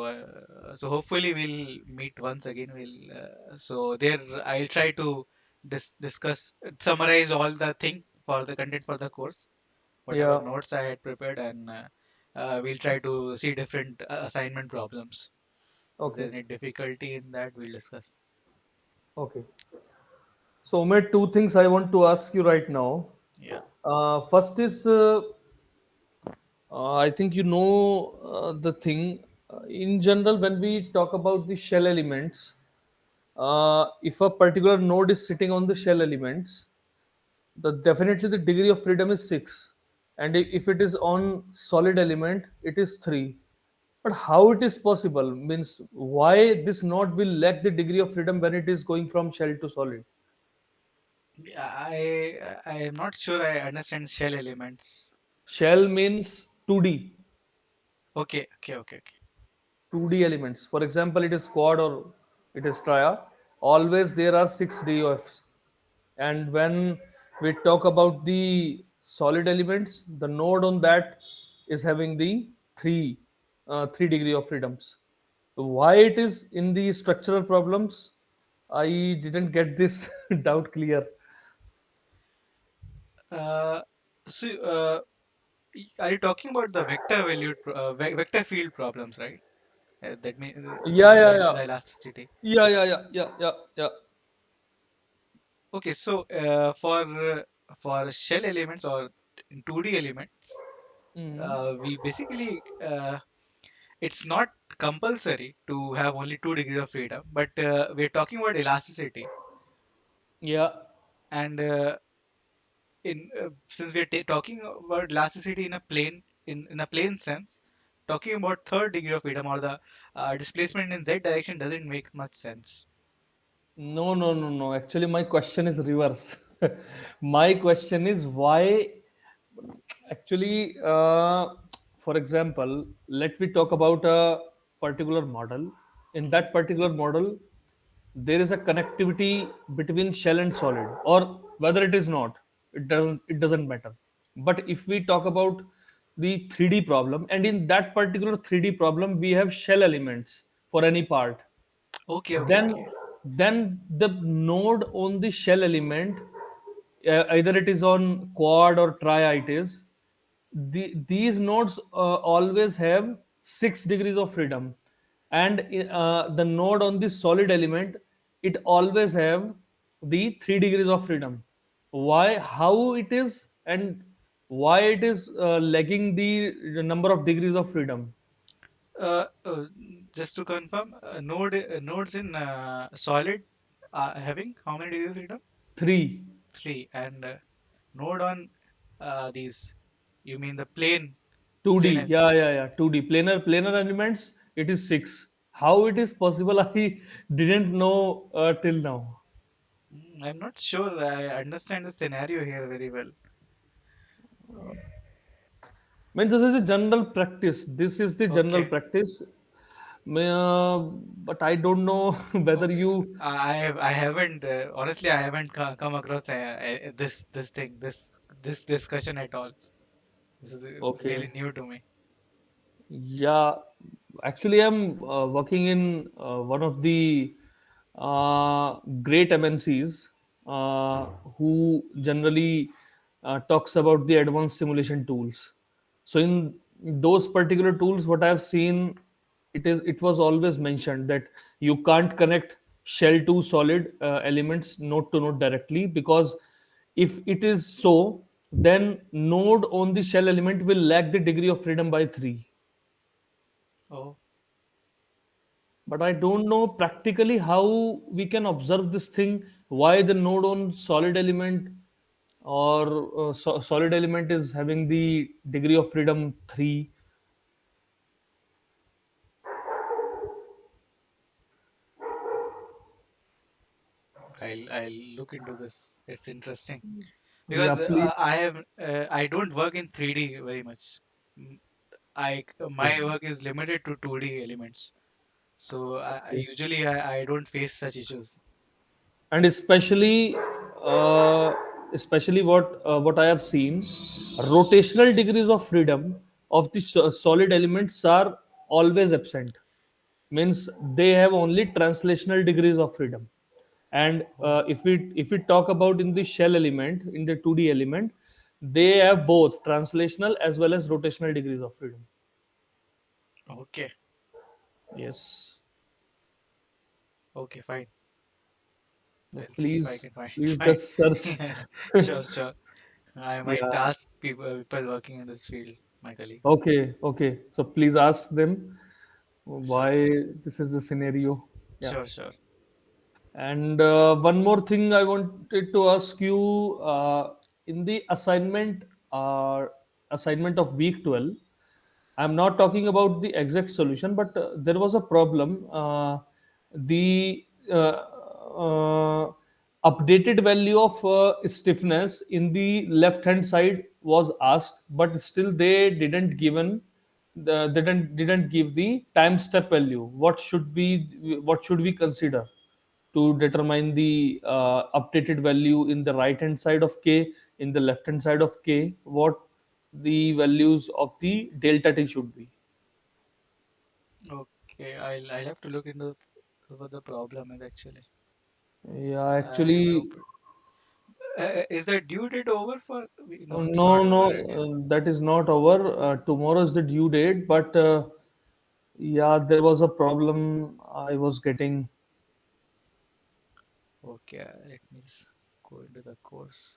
hopefully we'll meet once again. So there I'll try to discuss, summarize all the thing for the content for the course, whatever Yeah. notes I had prepared, and we'll try to see different assignment problems. If Okay. there's any difficulty in that, we'll discuss. Okay. So, Umair, two things I want to ask you right now. Yeah. First is, I think you know the thing. In general, when we talk about the shell elements, if a particular node is sitting on the shell elements, the definitely the degree of freedom is 6, and if it is on solid element, it is 3. But how it is possible means why this node will lack the degree of freedom when it is going from shell to solid? I am not sure I understand shell elements. Shell means 2D, Okay. 2D elements. For example, it is quad or it is tria. Always there are 6 DOFs. And when we talk about the solid elements, the node on that is having the 3 degree of freedoms. Why it is in the structural problems? I didn't get this doubt clear. Uh, so, are you talking about the vector valued vector field problems, right? That means Yeah, yeah, yeah. the elasticity. Yeah. Okay, so for shell elements or in 2D elements, Mm. we basically it's not compulsory to have only 2 degrees of freedom, but we're talking about elasticity, Yeah. and in since we're talking about elasticity in a in a plane sense, talking about third degree of freedom or the displacement in z direction doesn't make much sense. No. Actually, my question is reverse. My question is why. Actually, for example, let we talk about a particular model. In Mhm. that particular model, there is a connectivity between shell and solid, or whether it is not, it doesn't matter. But if we talk about the 3D problem, and in that particular 3D problem, we have shell elements for any part, then Okay. then the node on the shell element, either it is on quad or tria it is, these nodes always have 6 degrees of freedom, and the node on the solid element, it always have the 3 degrees of freedom. Why, how it is, and why it is lagging the number of degrees of freedom? uh, uh, just to confirm, nodes in solid having how many degrees of freedom? 3. Three. And node on these, you mean the plane 2D, plane yeah. 2D planar elements, it is 6. How it is possible? I didn't know till now. I'm not sure I understand the scenario here very well. Means this is a general practice. This is the general Okay. practice. But I don't know whether Okay. you. I haven't honestly I haven't come across this thing this discussion at all. This is Okay. really new to me. Yeah, actually, I'm working in one of the great MNCs who generally talks about the advanced simulation tools. So, in those particular tools, what I've seen, it was always mentioned that you can't connect shell to solid elements node to node directly, because if it is so, then node on the shell element will lack the degree of freedom by 3. Oh, But I don't know practically how we can observe this thing, why the node on solid element or solid element is having the degree of freedom 3. I'll look into this. It's interesting Yeah, because please. I don't work in 3D very much. Mm, Okay. my work is limited to 2D elements. So Okay. I don't face such issues. And uh, especially what I have seen, rotational degrees of freedom of the solid elements are always absent. Means they have only translational degrees of freedom. And Oh, if we talk about in the shell element, in the 2D element, they have both translational as well as rotational degrees of freedom. okay, Yes. okay, fine. I'll see if I Please, can find please find. just search. Sure, sure. I might Yeah. ask people working in this field, my colleagues. Okay, okay. So please ask them Sure, why this is the scenario. Yeah. sure, sure. And one more thing I wanted to ask you, in the assignment of week 12, I'm not talking about the exact solution, but there was a problem. The updated value of stiffness in the left hand side was asked, but still they didn't give the time step value. What should we consider to determine the updated value in the right hand side of k, in the left hand side of k, what the values of the delta t should be? Okay, I'll have to look into what the problem is actually. Yeah, I have no. actually, Is the due date over for? No, it's no, not no, over, right? Yeah. that is not over. Tomorrow is the due date, but yeah, there was a problem I was getting. Okay, let me just go into the course.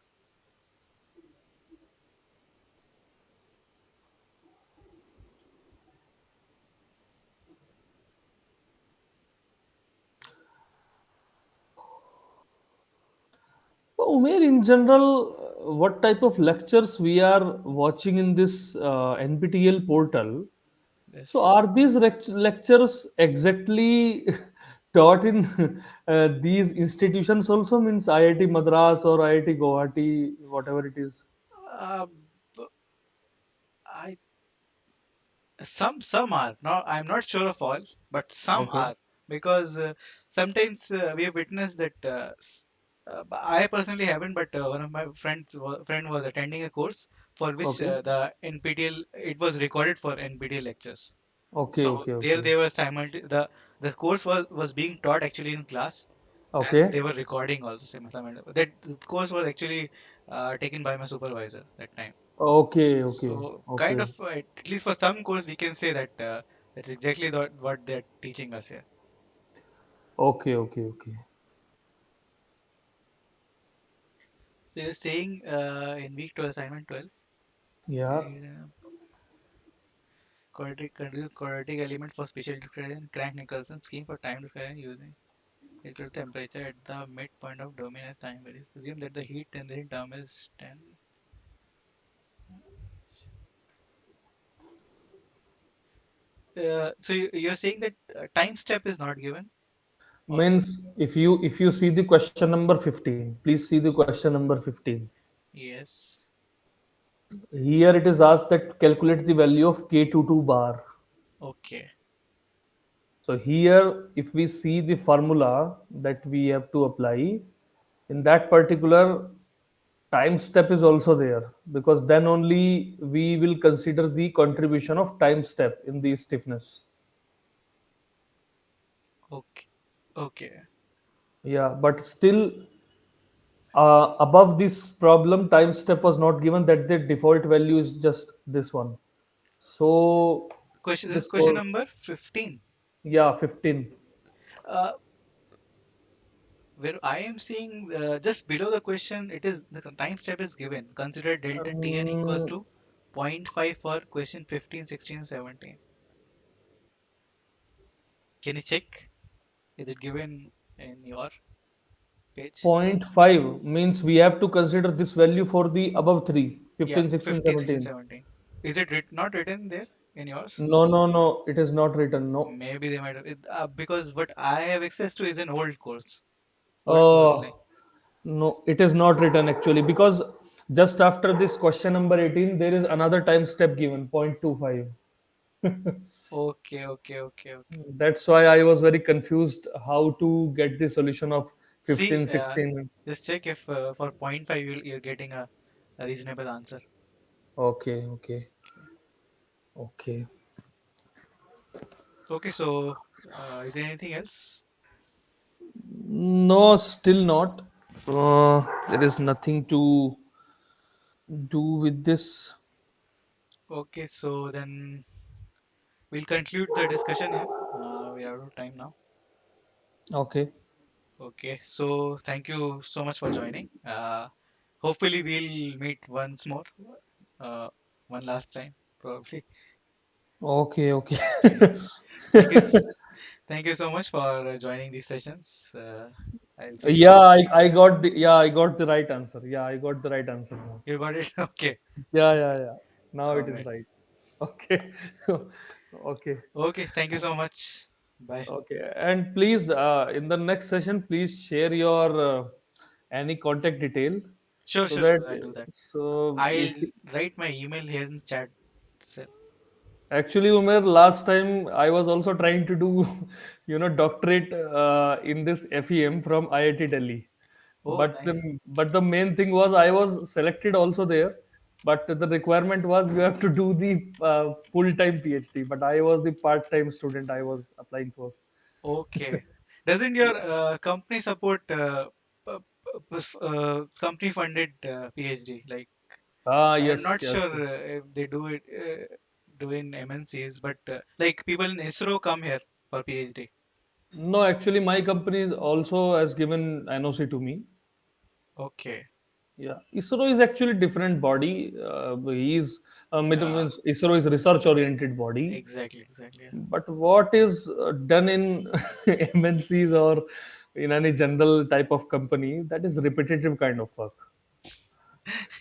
So, Umair, in general, what type of lectures we are watching in this NPTEL portal? So, Yes. are these lectures exactly taught in these institutions also? Means IIT Madras or IIT Guwahati, whatever it is. Uh, b- I some are. No, I'm not sure of all, but some Okay. are because sometimes we have witnessed that. I personally haven't, but one of my friend was attending a course for which Okay. the NPTEL it was recorded for NPTEL lectures. Okay. So Okay. there Okay. they were the course was being taught actually in class, and Okay. they were recording also simultaneously. That the course was actually taken by my supervisor that time. Okay. Okay. So kind Okay. of at least for some course we can say that that's exactly what they're teaching us here. Okay. Okay. Okay. So you're saying in week 12 assignment 12, Yeah. uh, quadratic element for special description Crank-Nicholson scheme for time description using calculate temperature at the midpoint of domain as time varies. Assume that the heat generation term is 10. So you're saying that time step is not given? Or Means if you see the question number 15, please see the question number 15. yes. Here it is asked that calculate the value of K22 bar. Okay. So here, if we see the formula that we have to apply, in that particular time step is also there, because then only we will consider the contribution of time step in the stiffness. Okay. Okay. Yeah, but still above this problem, time step was not given, that the default value is just this one. So Question. This is this question was, number 15. yeah, 15. Uh, where I am seeing just below the question, it is the time step is given. Consider delta Tn equals Um, to zero point 0.5 for question 15, 16, 17. Can you check? Is it given in your page? Point 0.5 means we have to consider this value for the above three, Yeah, 15, 16, 15, 16, 17. 17. Is it not written there in yours? No, no, no, it is not written. No. Maybe they might have because what I have access to is an old course like. Oh, no, it is not written actually, because just after this question number 18, there is another time step given, 0.25. Okay, okay, okay, okay. That's why I was very confused how to get the solution of See, 15, 16. just check if for zero point 0.5 you're getting a reasonable answer. Okay, okay, okay. Okay, so is there anything else? No, still not. There is nothing to do with this. Okay, so then we'll conclude the discussion here. We're out of time now. Okay. Okay, so thank you so much for joining. Hopefully we'll meet once more, uh, one last time, probably. Okay, okay. Okay, thank you, thank you so much for joining these sessions. I'll see you. I got the right answer. Yeah, I got the right answer now. You got it? Okay. Yeah, yeah, yeah. Now All it is right. right. Okay. Okay. Okay, thank you so much. Bye. Okay. And please, in the next session, please share your any contact detail, Sure, so sure, that sure. I'll do that. I'll if write my email here in the chat. So- actually, Umer, last time I was also trying to do, doctorate in this FEM from IIT Delhi. Oh, But nice. the main thing was I was selected also there, but the requirement was you have to do the full time PhD. But I was the part time student I was applying for. Okay. Doesn't your company support company funded PhD? Like, Ah, I'm yes, not yes. sure if they do it do in MNCs, but like people in ISRO come here for PhD. No, actually, my company is also has given NOC to me. Okay. Yeah, ISRO is actually different body. He's Uh, means ISRO is research oriented body. exactly, exactly. But what is done in MNCs or in any general type of company, that is repetitive kind of work.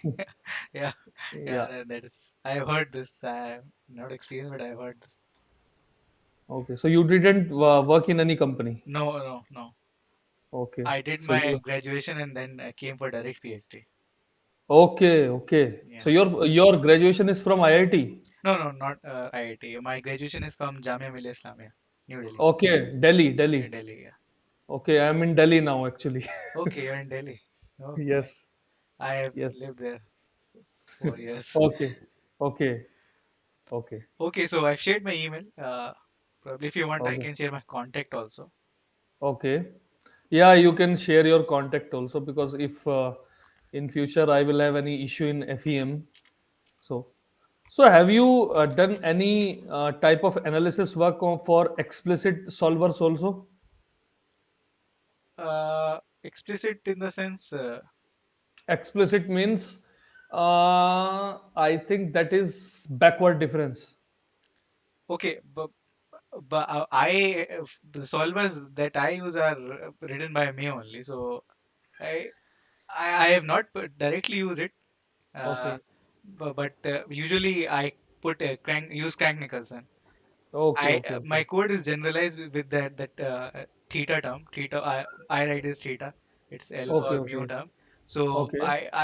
Yeah, yeah. Yeah. That is. I've heard this. I'm not experienced, but I've heard this. Okay. So you didn't work in any company. No, no, no. Okay. I did So my you. graduation and then I came for direct PhD. Okay. Okay. Yeah. So your graduation is from IIT. No, no, not IIT. My graduation is from Jamia Millia Islamia, New Delhi. Okay. Delhi. Delhi. Delhi, yeah. Okay. I'm in Delhi now actually. Okay, you're in Delhi. Oh, nice. Yes. I have Yes. lived there 4 years. Okay. Okay. Okay. Okay, so I've shared my email. Probably if you want, I Okay. can share my contact also. Okay. Yeah, you can share your contact also, because if in future I will have any issue in FEM, so have you done any type of analysis work for explicit solvers also? Explicit in the sense, Explicit means I think that is backward difference. okay, but the solvers that I use are written by me only. So I I have not directly used it. Uh, Okay. but usually I put use Crank Nicholson. Okay. Okay. My Okay. code is generalized with that theta term. Theta I write is theta. It's Okay. alpha mu Okay. term. So Okay.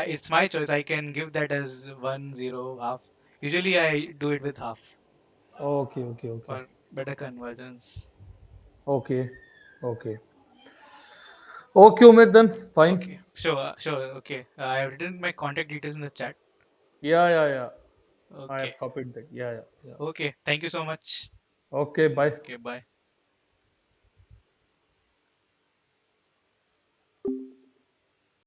it's my choice. I can give that as one, zero, half. Usually I do it with half Okay. Okay. Okay. for better conversions. Okay. Okay. Okay, Umid, then fine. Okay, sure, sure. Okay, I have written my contact details in the chat. Yeah, yeah, yeah. I Okay, have copied that. Yeah, yeah, yeah. okay. Thank you so much. Okay, bye. Okay, bye.